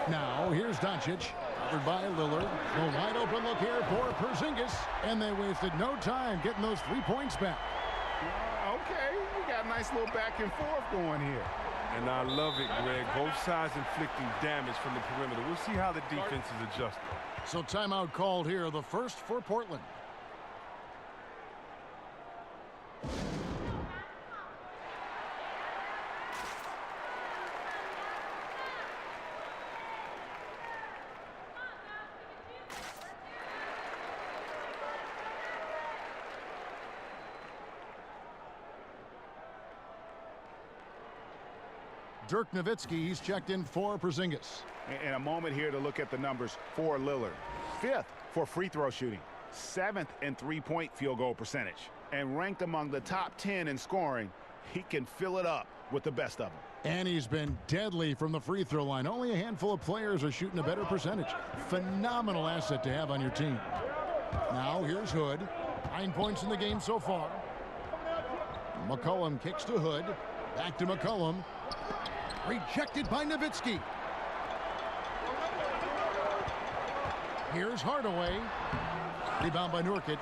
Now, here's Doncic, covered by Lillard. A wide open look here for Porzingis, and they wasted no time getting those 3 points back. Okay, we got a nice little back and forth going here. And I love it, Greg. Both sides inflicting damage from the perimeter. We'll see how the defense is adjusting. So timeout called here, the first for Portland. Dirk Nowitzki, he's checked in for Porzingis. And a moment here to look at the numbers for Lillard. 5th for free throw shooting. 7th in three-point field goal percentage. And ranked among the top 10 in scoring. He can fill it up with the best of them. And he's been deadly from the free throw line. Only a handful of players are shooting a better percentage. Phenomenal asset to have on your team. Now here's Hood. 9 points in the game so far. McCollum kicks to Hood. Back to McCollum. Rejected by Nowitzki. Here's Hardaway. Rebound by Nurkic.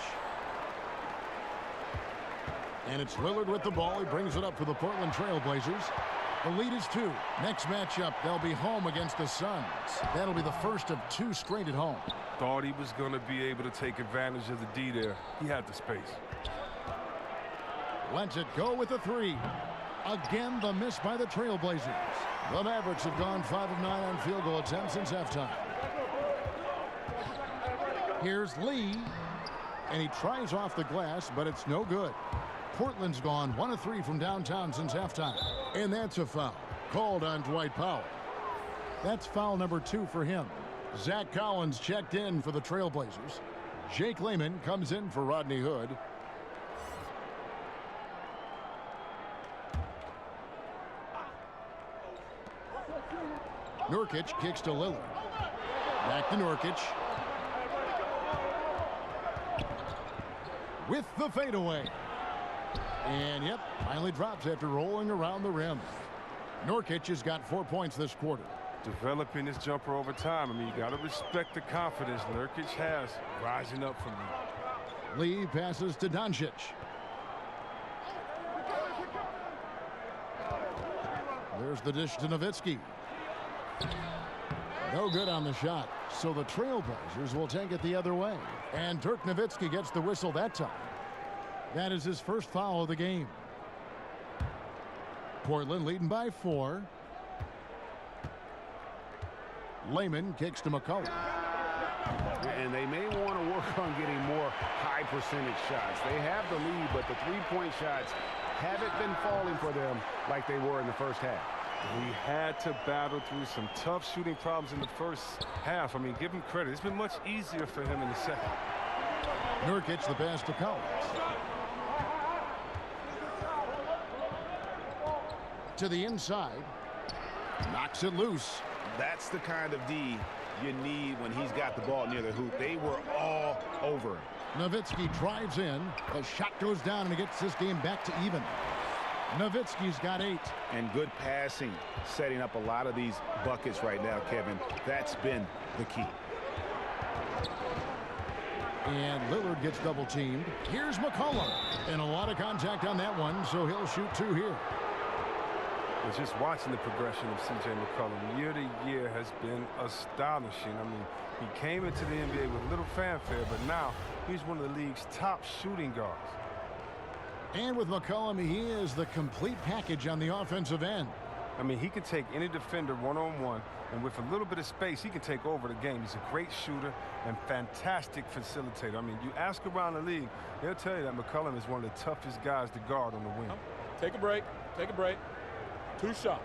And it's Lillard with the ball. He brings it up for the Portland Trailblazers. The lead is 2. Next matchup, they'll be home against the Suns. That'll be the first of 2 straight at home. Thought he was going to be able to take advantage of the D there. He had the space. Lets it go with the 3. Again, the miss by the Trailblazers. The Mavericks have gone 5 of 9 on field goal attempts since halftime. Here's Lee, and he tries off the glass, but it's no good. Portland's gone 1 of 3 from downtown since halftime, and that's a foul called on Dwight Powell. That's foul number 2 for him. Zach Collins checked in for the Trailblazers. Jake Layman comes in for Rodney Hood. Nurkic kicks to Lillard. Back to Nurkic. With the fadeaway. And, yep, finally drops after rolling around the rim. Nurkic has got 4 points this quarter. Developing this jumper over time. I mean, you got to respect the confidence Nurkic has rising up from you. Lee passes to Doncic. There's the dish to Nowitzki. No good on the shot. So the Trailblazers will take it the other way. And Dirk Nowitzki gets the whistle that time. That is his first foul of the game. Portland leading by 4. Layman kicks to McCollum. And they may want to work on getting more high percentage shots. They have the lead, but the three-point shots haven't been falling for them like they were in the first half. We had to battle through some tough shooting problems in the first half. I mean, give him credit. It's been much easier for him in the second. Nurkic the pass to Collins. To the inside. Knocks it loose. That's the kind of D you need when he's got the ball near the hoop. They were all over him. Nowitzki drives in. The shot goes down and it gets this game back to even. Nowitzki's got 8. And good passing, setting up a lot of these buckets right now, Kevin. That's been the key. And Lillard gets double teamed. Here's McCollum. And a lot of contact on that one, so he'll shoot 2 here. Just watching the progression of C.J. McCollum year to year has been astonishing. I mean, he came into the NBA with little fanfare, but now he's one of the league's top shooting guards. And with McCollum, he is the complete package on the offensive end. I mean, he can take any defender one-on-one, and with a little bit of space, he can take over the game. He's a great shooter and fantastic facilitator. I mean, you ask around the league, they'll tell you that McCollum is one of the toughest guys to guard on the wing. Take a break. Take a break. 2 shots.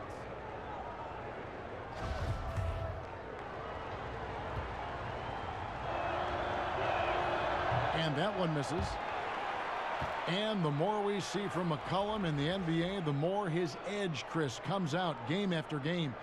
And that one misses. And the more we see from McCollum in the NBA, the more his edge, Chris, comes out game after game.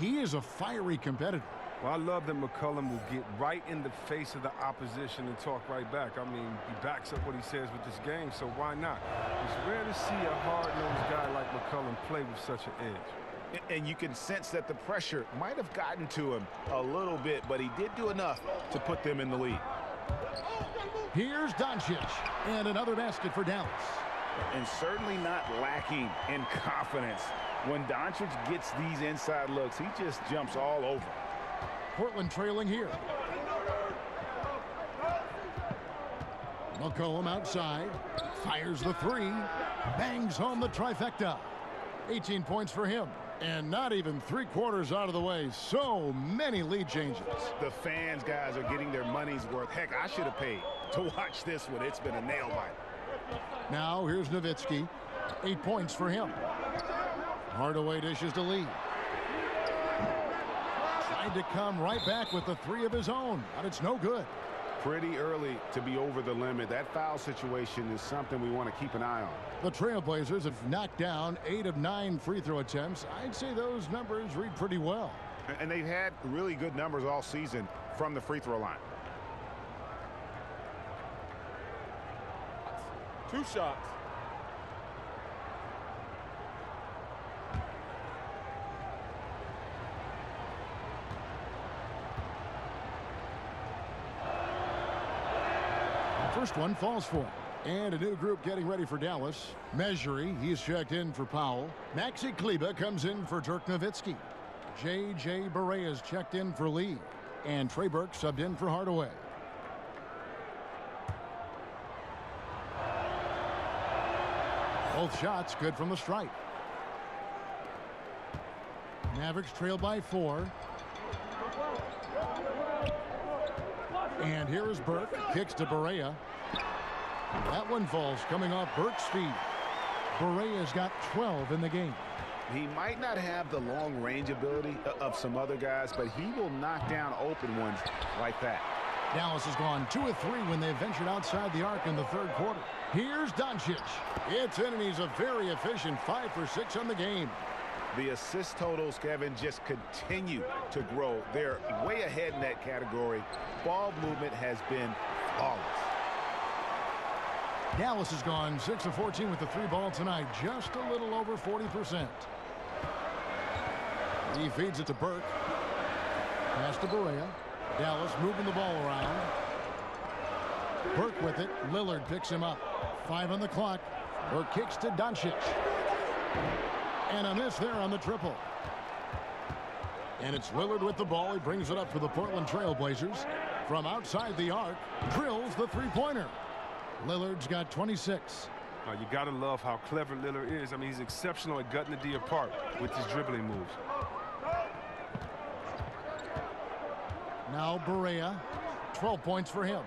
He is a fiery competitor. Well, I love that McCollum will get right in the face of the opposition and talk right back. I mean, he backs up what he says with this game, so why not? It's rare to see a hard-nosed guy like McCollum play with such an edge. And you can sense that the pressure might have gotten to him a little bit, but he did do enough to put them in the lead. Here's Doncic, and another basket for Dallas. And certainly not lacking in confidence. When Doncic gets these inside looks, he just jumps all over. Portland trailing here. McCollum outside, fires the 3, bangs home the trifecta. 18 points for him, and not even 3/4 out of the way. So many lead changes. The fans, guys, are getting their money's worth. Heck, I should have paid to watch this one. It's been a nail biter. Now here's Nowitzki. 8 points for him. Hardaway dishes to Lee. Tried to come right back with the 3 of his own, but it's no good. Pretty early to be over the limit. That foul situation is something we want to keep an eye on. The Trailblazers have knocked down 8 of 9 free throw attempts. I'd say those numbers read pretty well. And they've had really good numbers all season from the free throw line. 2 shots. First one falls for him. And a new group getting ready for Dallas. Measury, he's checked in for Powell. Maxi Kleber comes in for Dirk Nowitzki. J.J. Barea checked in for Lee. And Trey Burke subbed in for Hardaway. Both shots good from the stripe. Mavericks trail by 4. And here is Burke. Kicks to Barea. That one falls coming off Burke's feet. Barea's got 12 in the game. He might not have the long range ability of some other guys, but he will knock down open ones like that. Dallas has gone 2 of 3 when they ventured outside the arc in the 3rd quarter. Here's Doncic. It's in, and he's a very efficient 5 for 6 on the game. The assist totals, Kevin, just continue to grow. They're way ahead in that category. Ball movement has been flawless. Dallas has gone 6 of 14 with the 3-ball tonight, just a little over 40%. He feeds it to Burke. Pass to Berea. Dallas moving the ball around. Burke with it. Lillard picks him up. 5 on the clock. Burke kicks to Doncic. And a miss there on the triple. And it's Lillard with the ball. He brings it up for the Portland Trailblazers. From outside the arc, drills the three-pointer. Lillard's got 26. You got to love how clever Lillard is. I mean, he's exceptional at gutting the D apart with his dribbling moves. Now Berea, 12 points for him.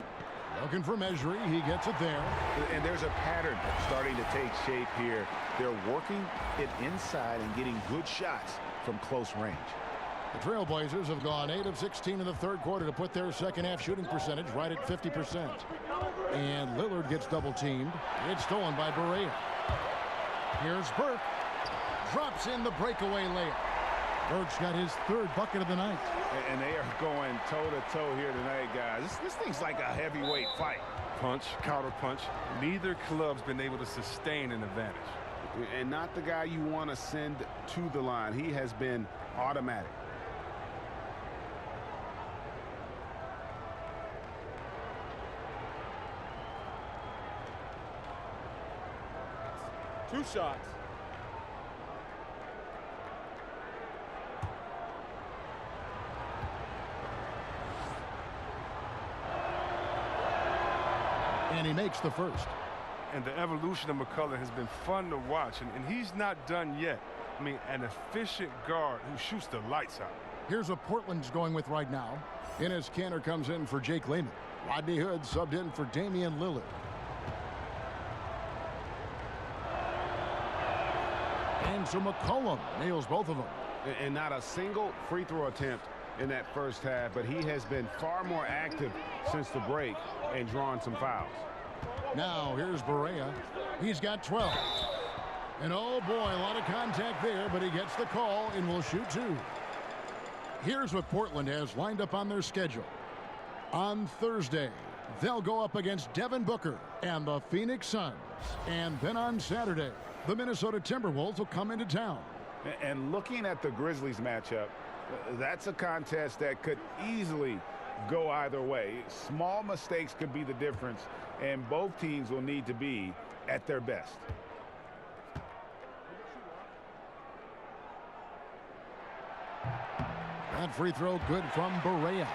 Looking for Mesri, he gets it there. And there's a pattern starting to take shape here. They're working it inside and getting good shots from close range. The Trailblazers have gone 8 of 16 in the third quarter to put their second half shooting percentage right at 50%. And Lillard gets double teamed. It's stolen by Berea. Here's Burke. Drops in the breakaway layup. Burke's got his third bucket of the night. And they are going toe-to-toe here tonight, guys. This thing's like a heavyweight fight. Punch, counter punch. Neither club's been able to sustain an advantage. And not the guy you want to send to the line. He has been automatic. Two shots. And he makes the first. And the evolution of McCullough has been fun to watch, and he's not done yet. I mean, an efficient guard who shoots the lights out. Here's what Portland's going with right now. Enes Kanter comes in for Jake Layman. Rodney Hood subbed in for Damian Lillard. And so McCollum nails both of them. And not a single free throw attempt in that first half, but he has been far more active since the break and drawn some fouls. Now here's Berea. He's got 12. And oh boy, a lot of contact there, but he gets the call and will shoot 2. Here's what Portland has lined up on their schedule. On Thursday, they'll go up against Devin Booker and the Phoenix Suns. And then on Saturday, the Minnesota Timberwolves will come into town. And looking at the Grizzlies matchup, that's a contest that could easily go either way. Small mistakes could be the difference, and both teams will need to be at their best. That free throw good from Berea.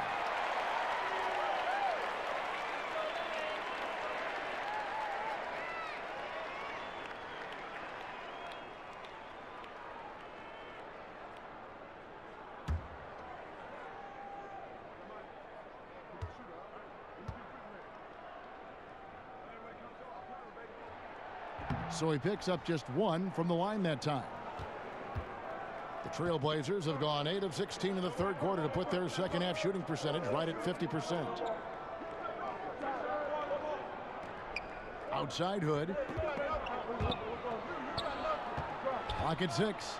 So he picks up just 1 from the line that time. The Trailblazers have gone 8 of 16 in the third quarter to put their second half shooting percentage right at 50%. Outside Hood. Clock at 6.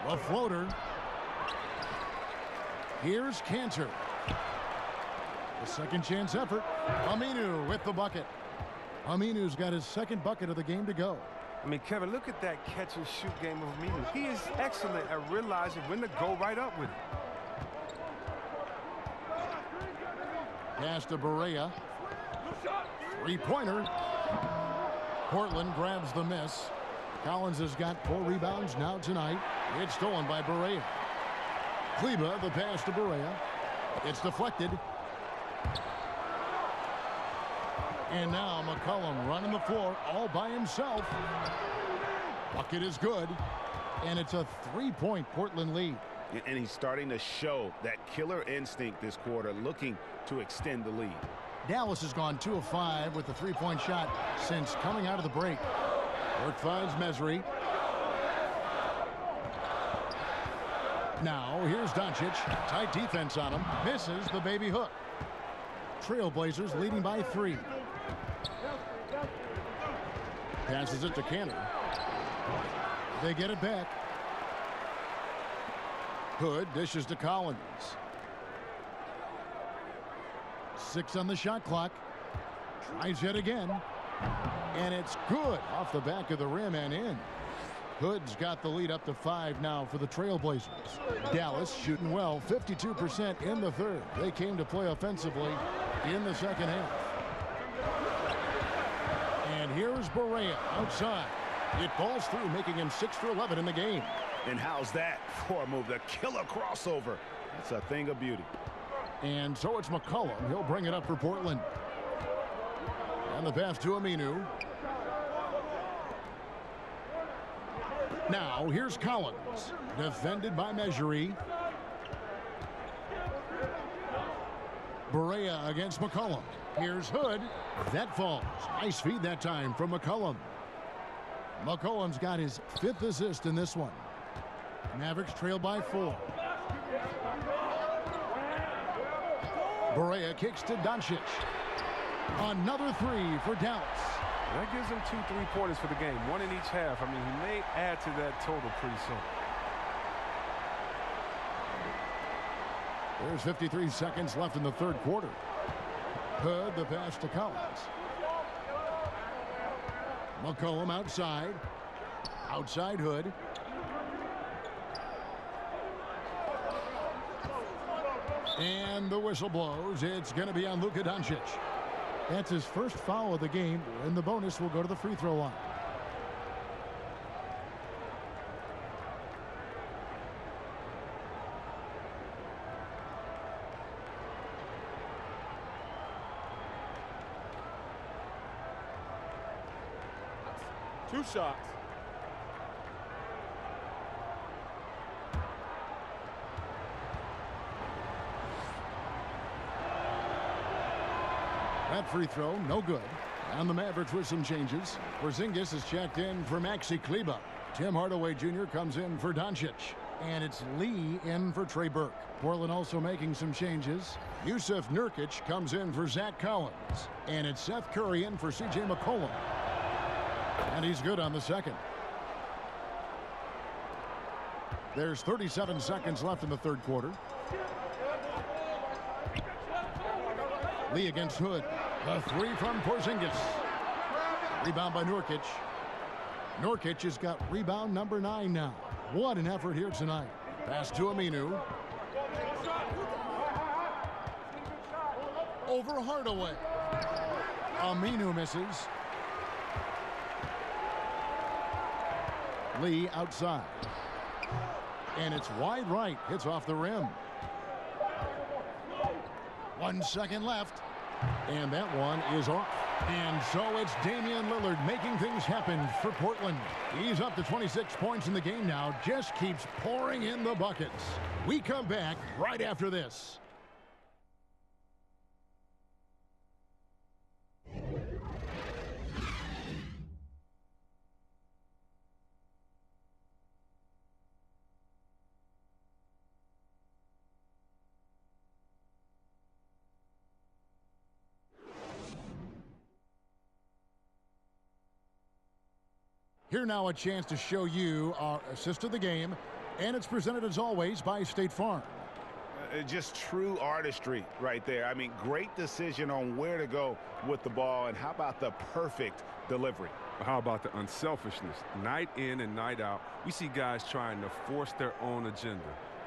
The floater. Here's Kanter. The second chance effort. Aminu with the bucket. Aminu's got his second bucket of the game to go. I mean, Kevin, look at that catch and shoot game of Aminu. He is excellent at realizing when to go right up with it. Pass to Berea. Three-pointer. Portland grabs the miss. Collins has got 4 rebounds now tonight. It's stolen by Berea. Kleba, the pass to Berea. It's deflected. And now McCollum running the floor all by himself. Bucket is good. And it's a 3-point Portland lead. And he's starting to show that killer instinct this quarter, looking to extend the lead. Dallas has gone 2 of 5 with the 3-point shot since coming out of the break. Burke finds Mesri. Now here's Doncic. Tight defense on him. Misses the baby hook. Trailblazers leading by 3. Passes it to Kanter. They get it back. Hood dishes to Collins. 6 on the shot clock. Tries yet again. And it's good off the back of the rim and in. Hood's got the lead up to 5 now for the Trailblazers. Dallas shooting well, 52% in the third. They came to play offensively in the second half. And here's Barea outside. It falls through, making him 6 for 11 in the game. And how's that for a move? The killer crossover. That's a thing of beauty. And so it's McCollum. He'll bring it up for Portland. And the pass to Aminu. Now here's Collins. Defended by Mejri. Barea against McCollum. Here's Hood. That falls. Nice feed that time from McCollum. McCollum's got his 5th assist in this one. Mavericks trail by 4. Barea kicks to Doncic. Another 3 for Dallas. That gives him 2 3-pointers for the game, 1 in each half. I mean, he may add to that total pretty soon. There's 53 seconds left in the third quarter. Hood, the pass to Collins. McCollum outside. Outside Hood. And the whistle blows. It's going to be on Luka Doncic. That's his first foul of the game, and the bonus will go to the free throw line. Two shots. That free throw, no good. And the Mavericks with some changes. Porzingis is checked in for Maxi Kleber. Tim Hardaway Jr. comes in for Doncic. And it's Lee in for Trey Burke. Portland also making some changes. Yusuf Nurkic comes in for Zach Collins. And it's Seth Curry in for C.J. McCollum. And he's good on the second. There's 37 seconds left in the third quarter. Lee against Hood. The 3 from Porzingis. Rebound by Nurkic. Nurkic has got rebound number 9 now. What an effort here tonight. Pass to Aminu. Over Hardaway. Aminu misses. Lee outside. And it's wide right. Hits off the rim. 1 second left. And that one is off. And so it's Damian Lillard making things happen for Portland. He's up to 26 points in the game now. Just keeps pouring in the buckets. We come back right after this. Here now a chance to show you our assist of the game, and it's presented as always by State Farm. Just true artistry right there. I mean, great decision on where to go with the ball, and how about the perfect delivery? How about the unselfishness? Night in and night out, we see guys trying to force their own agenda.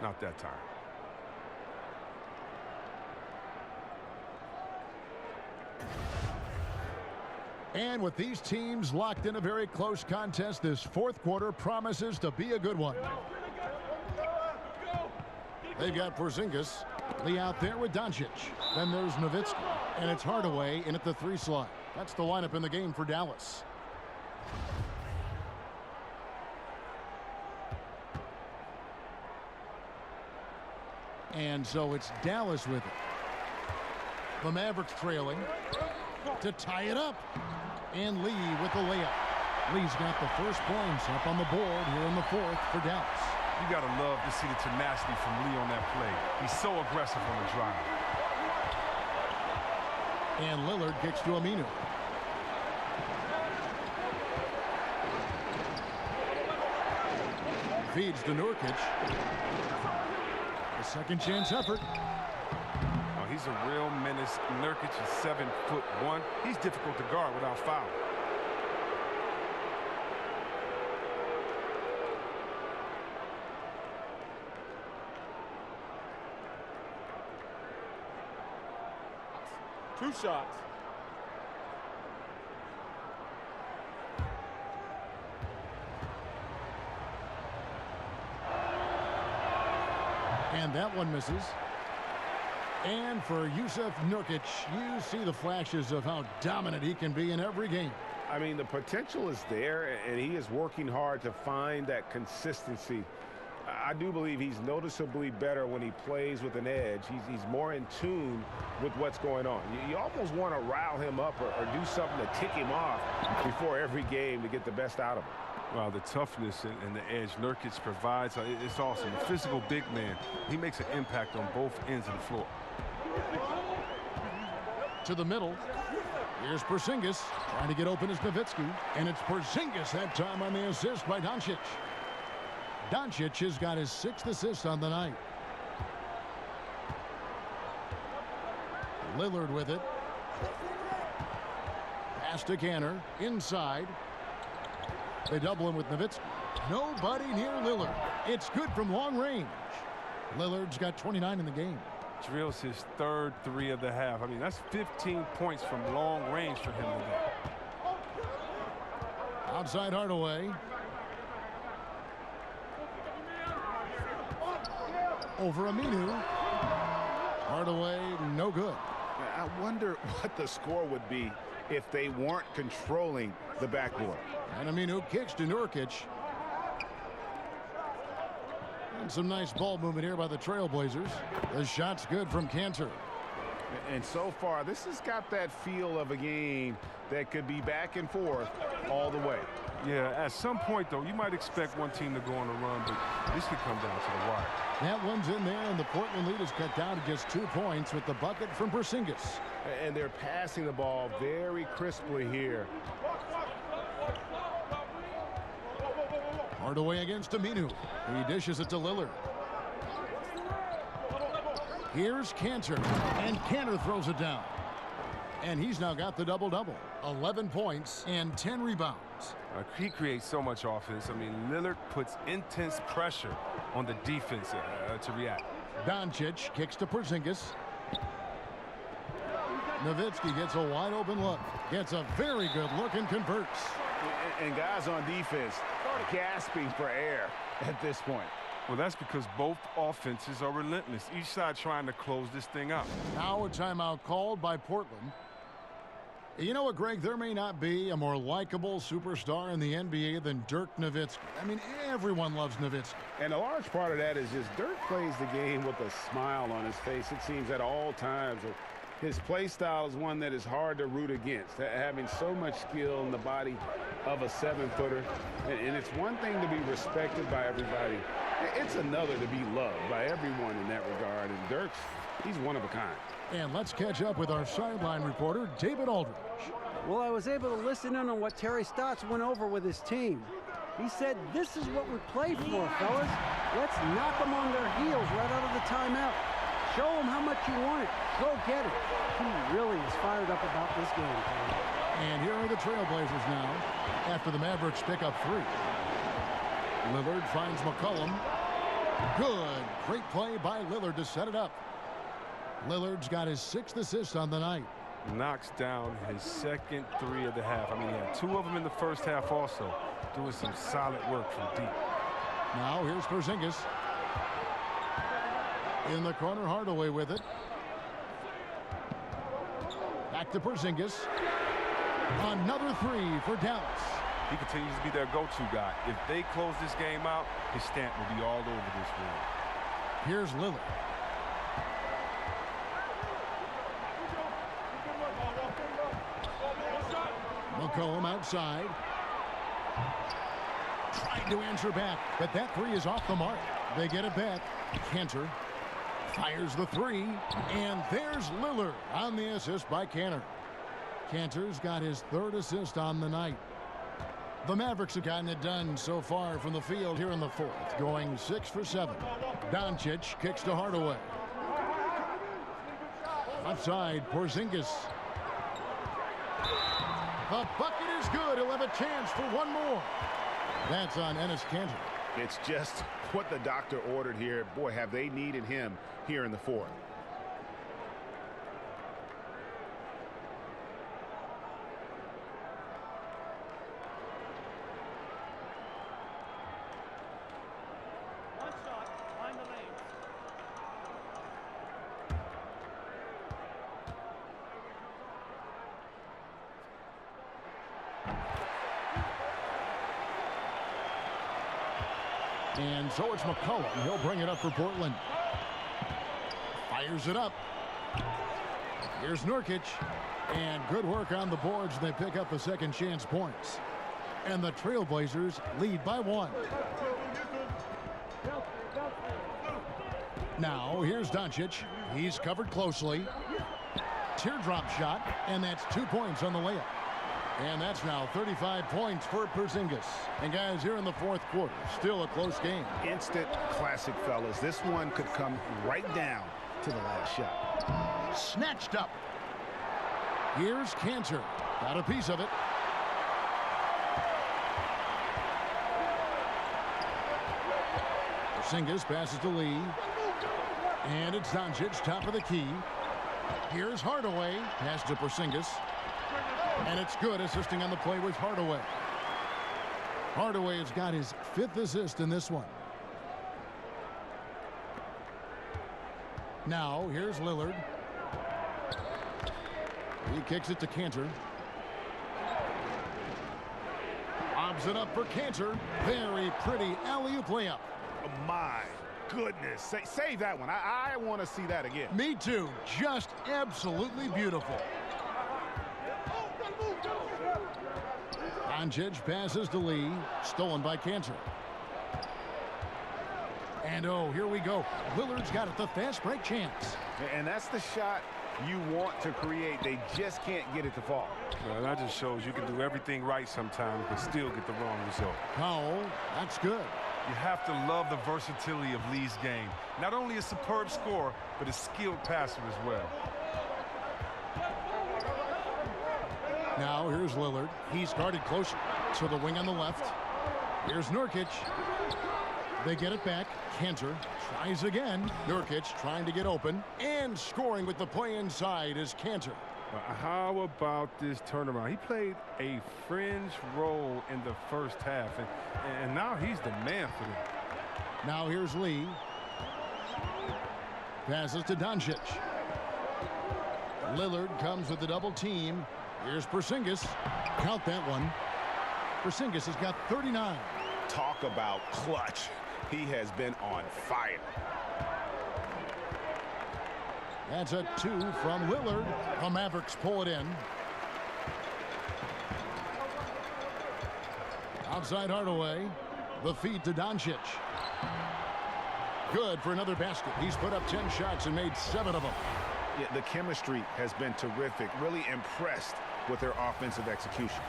Not that time. And with these teams locked in a very close contest, this fourth quarter promises to be a good one. They've got Porzingis. Lee out there with Doncic. Then there's Nowitzki. And it's Hardaway in at the 3 slot. That's the lineup in the game for Dallas. And so it's Dallas with it. The Mavericks trailing to tie it up. And Lee with the layup. Lee's got the first points up on the board here in the fourth for Dallas. You got to love to see the tenacity from Lee on that play. He's so aggressive on the drive. And Lillard kicks to Aminu. Feeds to Nurkic. A second chance effort. Oh, he's a real menace. Nurkic is 7'1". He's difficult to guard without foul. Two shots. And that one misses. And for Yusuf Nurkic, you see the flashes of how dominant he can be in every game. I mean, the potential is there, and he is working hard to find that consistency. I do believe he's noticeably better when he plays with an edge. He's more in tune with what's going on. You almost want to rile him up or do something to tick him off before every game to get the best out of him. Well, the toughness and the edge Nurkic provides, it's awesome. A physical big man. He makes an impact on both ends of the floor. To the middle. Here's Porzingis trying to get open as Nowitzki. And it's Porzingis that time on the assist by Doncic. Doncic has got his 6th assist on the night. Lillard with it. Pass to Kanter. Inside. They double him with Nowitzki. Nobody near Lillard. It's good from long range. Lillard's got 29 in the game. Drills his 3rd three of the half. I mean, that's 15 points from long range for him today. Outside Hardaway. Over Aminu. Hardaway, no good. I wonder what the score would be if they weren't controlling the backboard. And Aminu kicks to Nurkic. And some nice ball movement here by the Trailblazers. The shot's good from Kanter. And so far, this has got that feel of a game that could be back and forth all the way. Yeah, at some point, though, you might expect one team to go on a run, but this could come down to the wire. That one's in there, and the Portland lead is cut down to just 2 points with the bucket from Porzingis. And they're passing the ball very crisply here. Hardaway against Aminu. He dishes it to Lillard. Here's Kanter, and Kanter throws it down. And he's now got the double-double. 11 points and 10 rebounds. He creates so much offense. I mean, Lillard puts intense pressure on the defense to react. Doncic kicks to Porzingis. Nowitzki gets a wide-open look. Gets a very good look and converts. And guys on defense are gasping for air at this point. Well, that's because both offenses are relentless. Each side trying to close this thing out. Now a timeout called by Portland. You know what, Greg? There may not be a more likable superstar in the NBA than Dirk Nowitzki. I mean, everyone loves Nowitzki. And a large part of that is just Dirk plays the game with a smile on his face, it seems, at all times. His play style is one that is hard to root against, having so much skill in the body of a 7-footer. And it's one thing to be respected by everybody. It's another to be loved by everyone in that regard. And Dirk's, he's one of a kind. And let's catch up with our sideline reporter, David Aldridge. Well, I was able to listen in on what Terry Stotts went over with his team. He said, this is what we play for, fellas. Let's knock them on their heels right out of the timeout. Show them how much you want it. Go get it. He really is fired up about this game. And here are the Trailblazers now after the Mavericks pick up 3. Lillard finds McCollum. Good. Great play by Lillard to set it up. Lillard's got his 6th assist on the night. Knocks down his 2nd three of the half. I mean, he had 2 of them in the first half also, doing some solid work from deep. Now here's Porzingis. In the corner, Hardaway with it. Back to Porzingis. Another 3 for Dallas. He continues to be their go-to guy. If they close this game out, his stamp will be all over this room. Here's Lillard. McCollum outside. Trying to answer back, but that 3 is off the mark. They get it back. Kanter fires the 3, and there's Lillard on the assist by Kanter. Kanter's got his 3rd assist on the night. The Mavericks have gotten it done so far from the field here in the fourth, going 6 for 7. Doncic kicks to Hardaway. Outside, Porzingis. The bucket is good. He'll have a chance for one more. That's on Enes Kanter. It's just what the doctor ordered here. Boy, have they needed him here in the fourth. And so it's McCollum. He'll bring it up for Portland. Fires it up. Here's Nurkic. And good work on the boards. They pick up the second chance points. And the Trailblazers lead by 1. Now here's Doncic. He's covered closely. Teardrop shot. And that's 2 points on the layup. And that's now 35 points for Porzingis. And guys, here in the fourth quarter, still a close game. Instant classic, fellas. This one could come right down to the last shot. Snatched up. Here's Kanter. Got a piece of it. Porzingis passes to Lee. And it's Doncic, top of the key. Here's Hardaway. Pass to Porzingis. And it's good, assisting on the play with Hardaway. Hardaway has got his 5th assist in this one. Now, here's Lillard. He kicks it to Kanter. Lobs it up for Kanter. Very pretty alley-oop layup. Oh, my goodness. Save that one. I want to see that again. Me too. Just absolutely beautiful. Doncic passes to Lee. Stolen by Kanter. And oh, here we go. Lillard's got it, the fast break chance. And that's the shot you want to create. They just can't get it to fall. Well, that just shows you can do everything right sometimes, but still get the wrong result. Powell, that's good. You have to love the versatility of Lee's game. Not only a superb scorer, but a skilled passer as well. Now here's Lillard. He's guarded closer to the wing on the left. Here's Nurkic. They get it back. Kanter tries again. Nurkic trying to get open and scoring with the play inside is Kanter. How about this turnaround? He played a fringe role in the first half, and now he's the man for them. Now here's Lee. Passes to Doncic. Lillard comes with the double team. Here's Porzingis. Count that one. Porzingis has got 39. Talk about clutch. He has been on fire. That's a 2 from Lillard. The Mavericks pull it in. Outside Hardaway. The feed to Doncic. Good for another basket. He's put up 10 shots and made 7 of them. Yeah, the chemistry has been terrific. Really impressed with their offensive execution.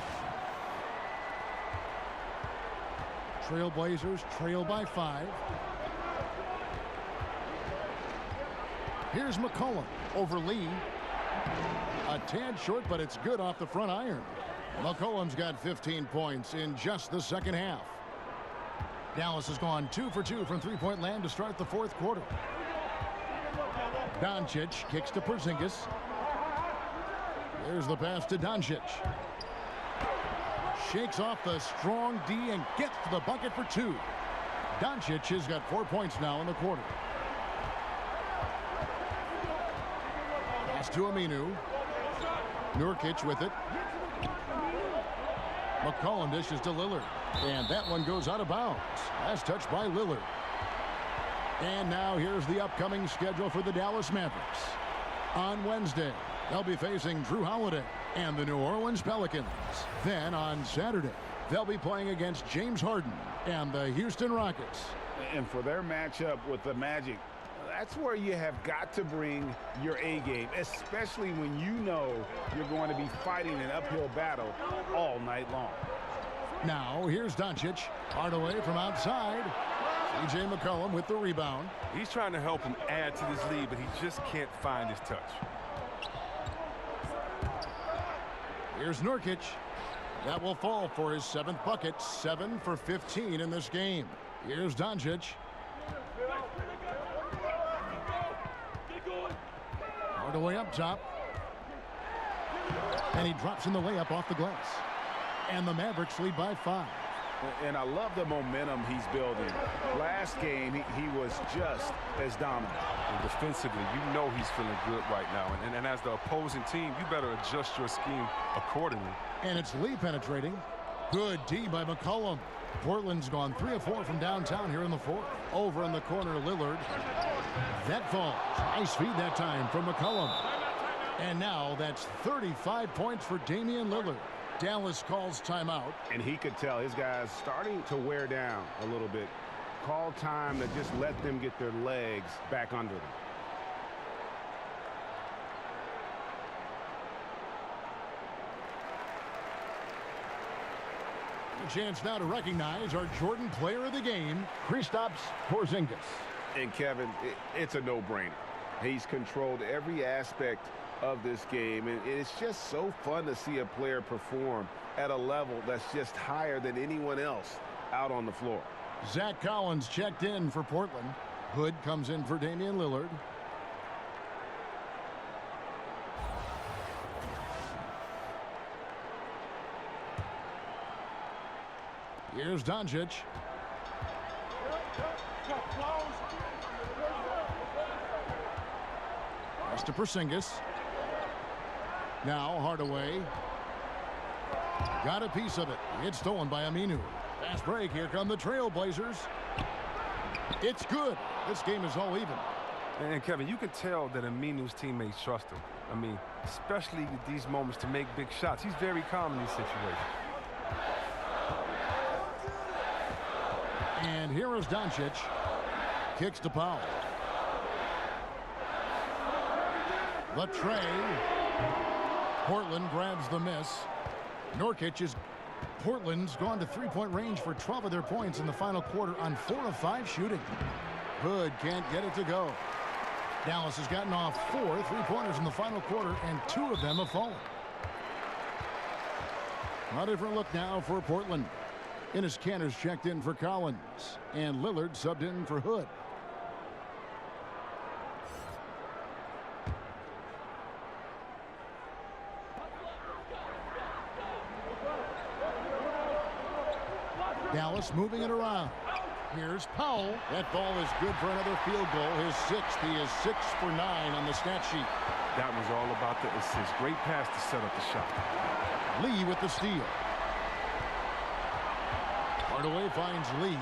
Trailblazers trail by 5. Here's McCollum over Lee. A tad short, but it's good off the front iron. McCollum's got 15 points in just the second half. Dallas has gone 2 for 2 from three-point land to start the fourth quarter. Doncic kicks to Porzingis. There's the pass to Doncic. Shakes off the strong D and gets to the bucket for 2. Doncic has got 4 points now in the quarter. Pass to Aminu. Nurkic with it. McCollum dishes to Lillard. And that one goes out of bounds. Last touch by Lillard. And now here's the upcoming schedule for the Dallas Mavericks. On Wednesday, they'll be facing Drew Holiday and the New Orleans Pelicans. Then on Saturday, they'll be playing against James Harden and the Houston Rockets. And for their matchup with the Magic, that's where you have got to bring your A game, especially when you know you're going to be fighting an uphill battle all night long. Now here's Doncic. Hardaway from outside. C.J. McCollum with the rebound. He's trying to help him add to this lead, but he just can't find his touch. Here's Nurkic. That will fall for his 7th bucket. 7 for 15 in this game. Here's Doncic. Hardaway up top. And he drops in the layup off the glass. And the Mavericks lead by 5. And I love the momentum he's building. Last game, he was just as dominant. And defensively, you know he's feeling good right now. And as the opposing team, you better adjust your scheme accordingly. And it's Lee penetrating. Good D by McCollum. Portland's gone 3 of 4 from downtown here in the 4th. Over in the corner, Lillard. That falls. Nice feed that time from McCollum. And now that's 35 points for Damian Lillard. Dallas calls timeout. And he could tell his guys starting to wear down a little bit. Call time to just let them get their legs back under them. A chance now to recognize our Jordan player of the game, Kristaps Porzingis. And Kevin, it's a no-brainer. He's controlled every aspect of this game, and it's just so fun to see a player perform at a level that's just higher than anyone else out on the floor. Zach Collins checked in for Portland. Hood comes in for Damian Lillard. Here's Doncic. Pass to Porzingis. Now Hardaway. Got a piece of it. It's stolen by Aminu. Fast break. Here come the Trailblazers. It's good. This game is all even. And Kevin, you can tell that Aminu's teammates trust him. I mean, especially with these moments to make big shots. He's very calm in these situations. And here is Doncic. Kicks to Powell. The tray. Portland grabs the miss. Nurkic is... Portland's gone to three-point range for 12 of their points in the final quarter on 4 of 5 shooting. Hood can't get it to go. Dallas has gotten off 4 three-pointers in the final quarter, and 2 of them have fallen. A different look now for Portland. Enes Kanter's checked in for Collins, and Lillard subbed in for Hood. Dallas moving it around. Here's Powell. That ball is good for another field goal. His 6th. He is 6 for 9 on the stat sheet. That was all about the assist. Great pass to set up the shot. Lee with the steal. Hardaway finds Lee.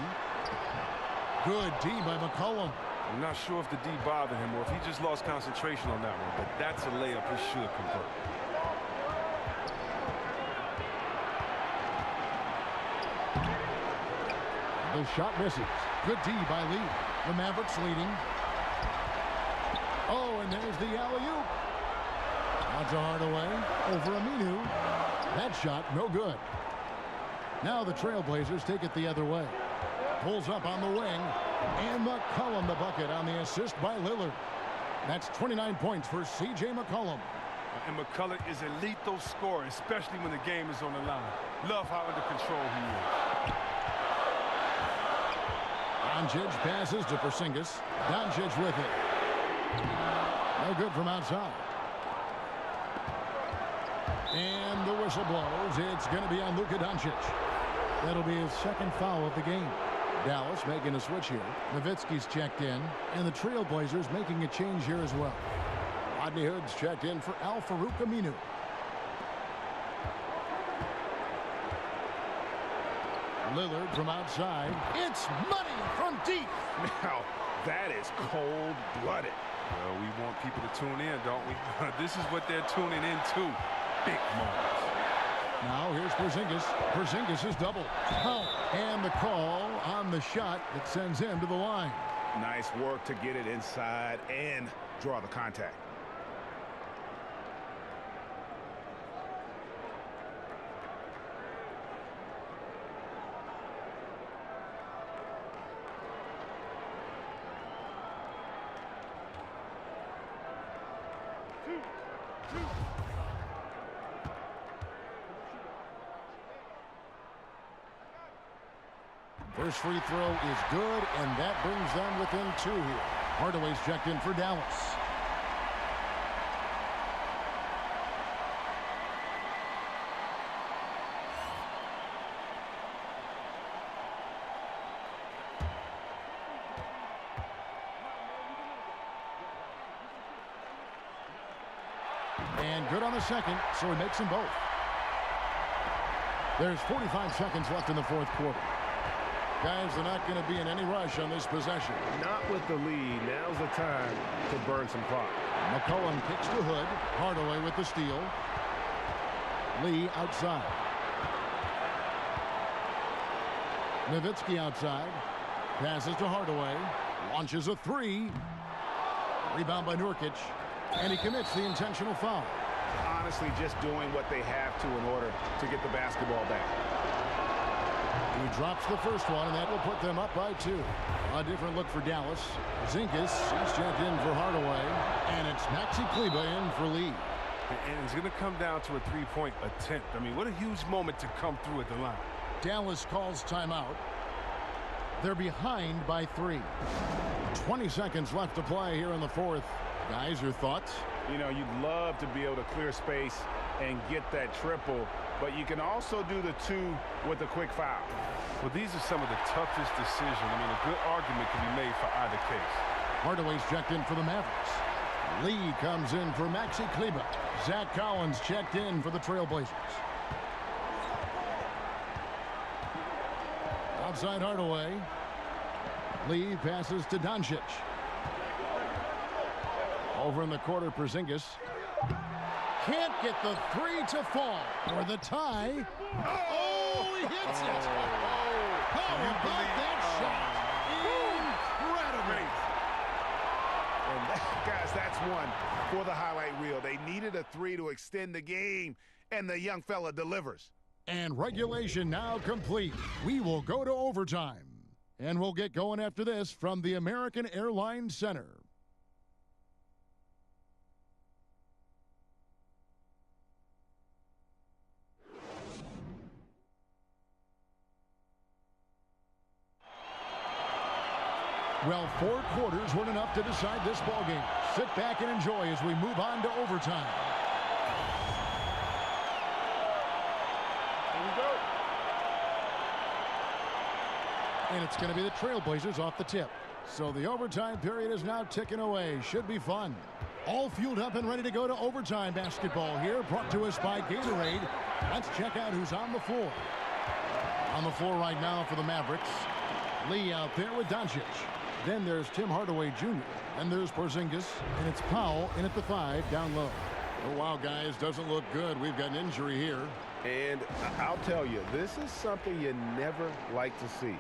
Good D by McCollum. I'm not sure if the D bothered him or if he just lost concentration on that one, but that's a layup he should convert. The shot misses. Good D by Lee. The Mavericks leading. Oh, and there's the alley-oop. Out to Hardaway. Over Aminu. That shot, no good. Now the Trailblazers take it the other way. Pulls up on the wing. And McCollum the bucket on the assist by Lillard. That's 29 points for C.J. McCollum. And McCollum is a lethal scorer, especially when the game is on the line. Love how under control he is. Doncic passes to Porzingis. Doncic with it. No good from outside. And the whistle blows. It's going to be on Luka Doncic. That'll be his 2nd foul of the game. Dallas making a switch here. Nowitzki's checked in. And the Trailblazers making a change here as well. Rodney Hood's checked in for Al-Farouq Aminu. Lillard from outside. It's money from deep. Now, that is cold-blooded. Well, we want people to tune in, don't we? This is what they're tuning into. Big moments. Now here's Porzingis. Porzingis is double. Oh, and the call on the shot that sends him to the line. Nice work to get it inside and draw the contact. First free throw is good, and that brings them within 2 here. Hardaway's checked in for Dallas. And good on the second, so he makes them both. There's 45 seconds left in the fourth quarter. Guys, they're not going to be in any rush on this possession. Not with the lead. Now's the time to burn some clock. McCollum kicks to Hood. Hardaway with the steal. Lee outside. Nowitzki outside. Passes to Hardaway. Launches a three. Rebound by Nurkic. And he commits the intentional foul. Honestly, just doing what they have to in order to get the basketball back. He drops the first one, and that will put them up by 2. A different look for Dallas. Zingas, he's checked in for Hardaway. And it's Maxi Kleber in for Lee. And it's going to come down to a three-point attempt. I mean, what a huge moment to come through at the line. Dallas calls timeout. They're behind by 3. 20 seconds left to play here in the fourth. Guys, your thoughts? You know, you'd love to be able to clear space and get that triple, but you can also do the 2 with a quick foul. Well, these are some of the toughest decisions. I mean, a good argument can be made for either case. Hardaway's checked in for the Mavericks. Lee comes in for Maxi Kleber. Zach Collins checked in for the Trailblazers. Outside Hardaway. Lee passes to Doncic. Over in the quarter, Porzingis. Can't get the 3 to fall for the tie. Oh, he hits it. How about that shot? Incredible. And guys, that's one for the highlight reel. They needed a 3 to extend the game, and the young fella delivers. And regulation now complete. We will go to overtime. And we'll get going after this from the American Airlines Center. Well, 4 quarters weren't enough to decide this ballgame. Sit back and enjoy as we move on to overtime. Here we go. And it's going to be the Trailblazers off the tip. So the overtime period is now ticking away. Should be fun. All fueled up and ready to go to overtime basketball here, brought to us by Gatorade. Let's check out who's on the floor. On the floor right now for the Mavericks. Lee out there with Doncic. Then there's Tim Hardaway Jr. Then there's Porzingis. And it's Powell in at the 5 down low. Oh, wow, guys. Doesn't look good. We've got an injury here. And I'll tell you, this is something you never like to see.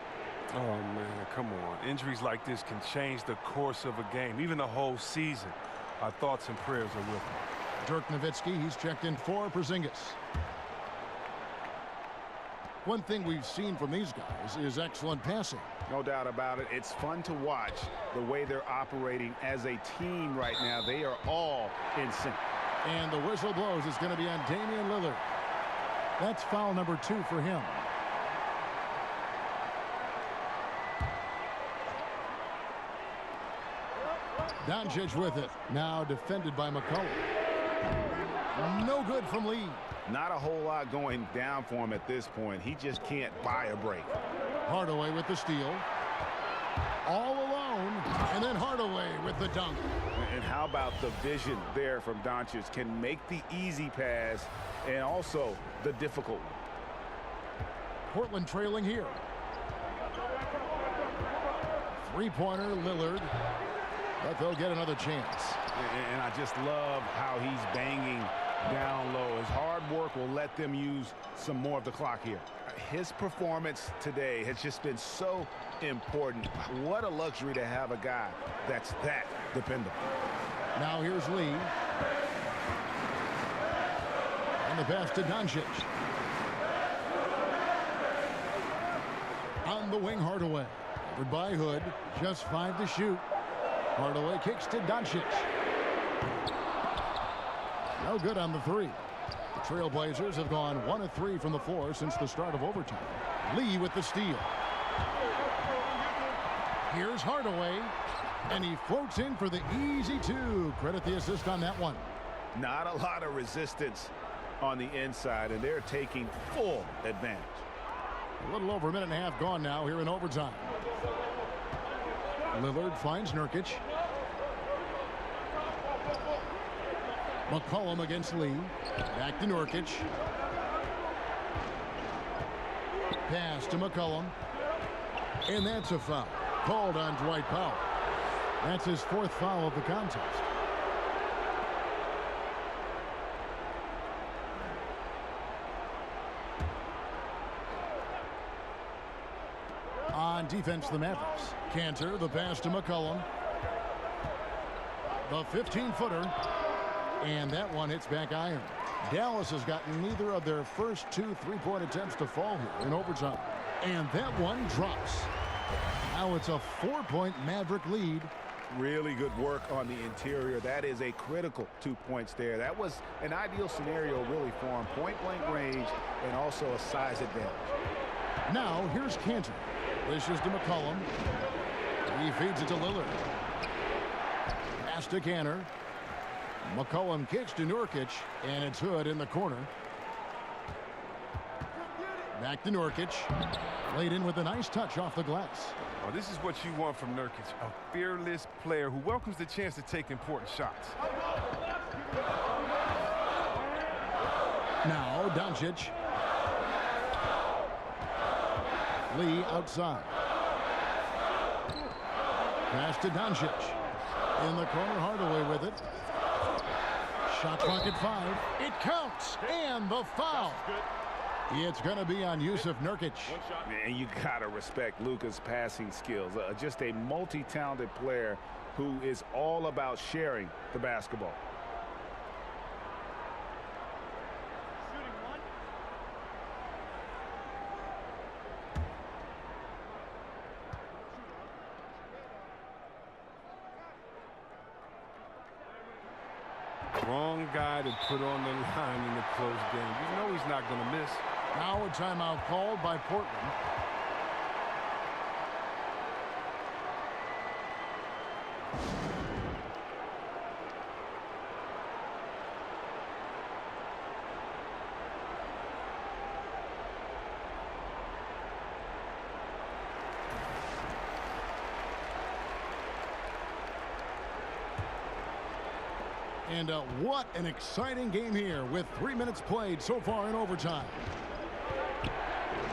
Oh, man, come on. Injuries like this can change the course of a game, even the whole season. Our thoughts and prayers are with him. Dirk Nowitzki, he's checked in for Porzingis. One thing we've seen from these guys is excellent passing. No doubt about it. It's fun to watch the way they're operating as a team right now. They are all in sync. And the whistle blows. It's going to be on Damian Lillard. That's foul number 2 for him. Doncic with it. Now defended by McCollum. No good from Lee. Not a whole lot going down for him at this point. He just can't buy a break. Hardaway with the steal. All alone. And then Hardaway with the dunk. And how about the vision there from Doncic? Can make the easy pass and also the difficult one. Portland trailing here. 3-pointer, Lillard. But they'll get another chance. And I just love how he's banging down low. His hard work will let them use some more of the clock here. His performance today has just been so important. What a luxury to have a guy that's that dependable. Now here's Lee. And the pass to Doncic. On the wing, Hardaway. Covered by Hood. Just 5 to shoot. Hardaway kicks to Doncic. No good on the three. The Trailblazers have gone 1 of 3 from the floor since the start of overtime. Lee with the steal. Here's Hardaway, and he floats in for the easy 2. Credit the assist on that one. Not a lot of resistance on the inside, and they're taking full advantage. A little over a minute and a half gone now here in overtime. Lillard finds Nurkic. McCollum against Lee. Back to Nurkic. Pass to McCollum. And that's a foul. Called on Dwight Powell. That's his 4th foul of the contest. On defense, the Mavericks. Cantor, the pass to McCollum. The 15-footer. And that one hits back iron. Dallas has gotten neither of their first 2 3-point attempts to fall here in overtime. And that one drops. Now it's a 4-point Maverick lead. Really good work on the interior. That is a critical 2 points there. That was an ideal scenario really for him. Point-blank range and also a size advantage. Now here's Cantor. Dishes to McCollum. He feeds it to Lillard. Pass to Cantor. McCollum kicks to Nurkic, and it's Hood in the corner. Back to Nurkic. Laid in with a nice touch off the glass. Oh, this is what you want from Nurkic, a fearless player who welcomes the chance to take important shots. Now Doncic. Lee outside. Pass to Doncic. In the corner, Hardaway with it. Shot clock at 5. It counts. And the foul. It's going to be on Yusuf Nurkic. And you got to respect Luka's passing skills. Just a multi-talented player who is all about sharing the basketball. Wrong guy to put on the line in the close game. You know he's not going to miss. Now a timeout called by Portland. And what an exciting game here with 3 minutes played so far in overtime.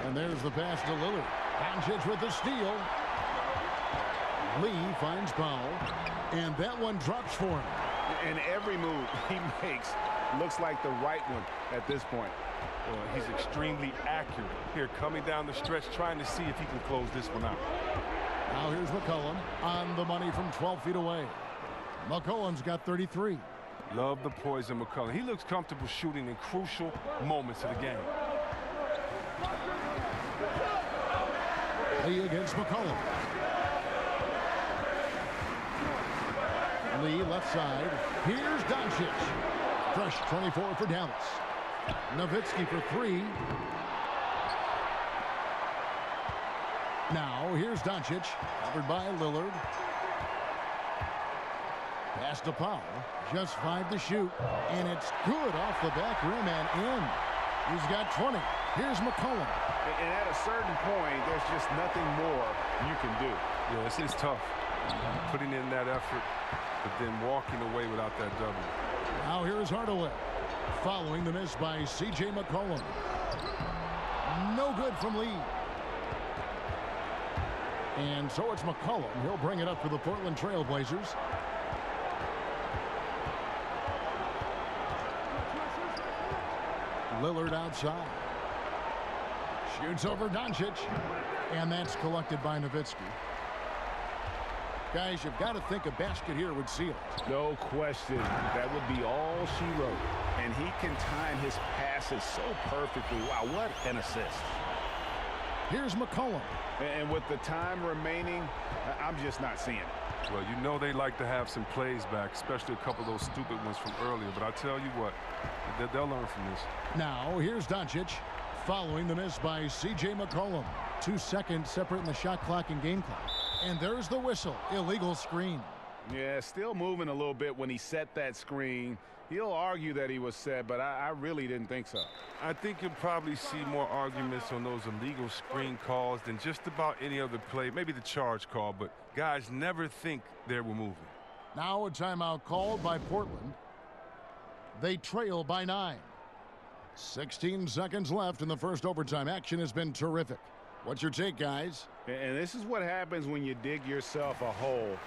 And there's the pass to Lillard. Doncic with the steal. Lee finds Powell. And that one drops for him. And every move he makes looks like the right one at this point. Well, he's extremely accurate. Here, coming down the stretch, trying to see if he can close this one out. Now here's McCollum on the money from 12 feet away. McCollum's got 33. Love the poise of McCollum. He looks comfortable shooting in crucial moments of the game. Lee against McCollum. Lee left side. Here's Doncic. Fresh 24 for Dallas. Nowitzki for 3. Now here's Doncic. Covered by Lillard. Pass to Powell. Just 5 to shoot. And it's good off the back rim and in. He's got 20. Here's McCollum. And at a certain point, there's just nothing more you can do. Yeah, it's tough. Putting in that effort, but then walking away without that double. Now here's Hardaway. Following the miss by C.J. McCollum. No good from Lee. And so it's McCollum. He'll bring it up for the Portland Trailblazers. Lillard outside. Shoots over Doncic. And that's collected by Nowitzki. Guys, you've got to think a basket here would seal it. No question. That would be all she wrote. And he can time his passes so perfectly. Wow, what an assist. Here's McCollum. And with the time remaining, I'm just not seeing it. Well, you know they like to have some plays back, especially a couple of those stupid ones from earlier. But I tell you what, they'll learn from this. Now, here's Doncic following the miss by C.J. McCollum. 2 seconds separating the shot clock and game clock. And there's the whistle. Illegal screen. Yeah, still moving a little bit when he set that screen. He'll argue that he was set, but I really didn't think so. I think you'll probably see more arguments on those illegal screen calls than just about any other play. Maybe the charge call, but guys never think they were moving. Now a timeout called by Portland. They trail by 9. 16 seconds left in the first overtime. Action has been terrific. What's your take, guys? And this is what happens when you dig yourself a hole.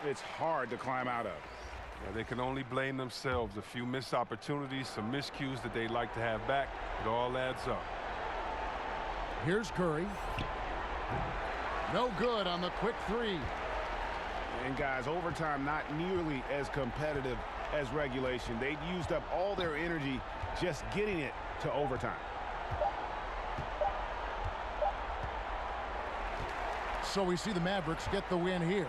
It's hard to climb out of. Yeah, they can only blame themselves. A few missed opportunities, some miscues that they'd like to have back. It all adds up. Here's Curry. No good on the quick 3. And guys, overtime not nearly as competitive as regulation. They'd used up all their energy just getting it to overtime. So we see the Mavericks get the win here.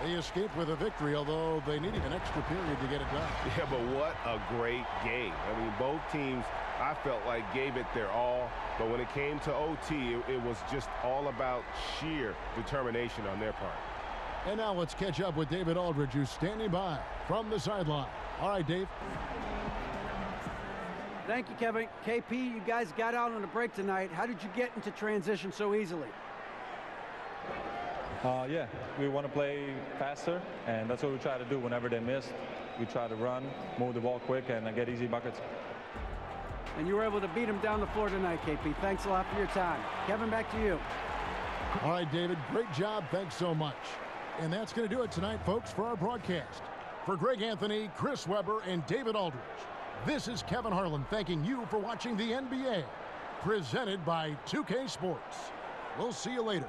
They escape with a victory, although they needed an extra period to get it done. Yeah, but what a great game. I mean, both teams, I felt like, gave it their all. But when it came to OT, it was just all about sheer determination on their part. And now let's catch up with David Aldridge, who's standing by from the sideline. All right, Dave. Thank you, Kevin. KP, you guys got out on a break tonight. How did you get into transition so easily? Yeah, we want to play faster, and that's what we try to do whenever they miss. We try to run, move the ball quick, and get easy buckets. And you were able to beat them down the floor tonight, KP. Thanks a lot for your time. Kevin, back to you. All right, David, great job. Thanks so much. And that's going to do it tonight, folks, for our broadcast. For Greg Anthony, Chris Webber, and David Aldridge, this is Kevin Harlan thanking you for watching the NBA, presented by 2K Sports. We'll see you later.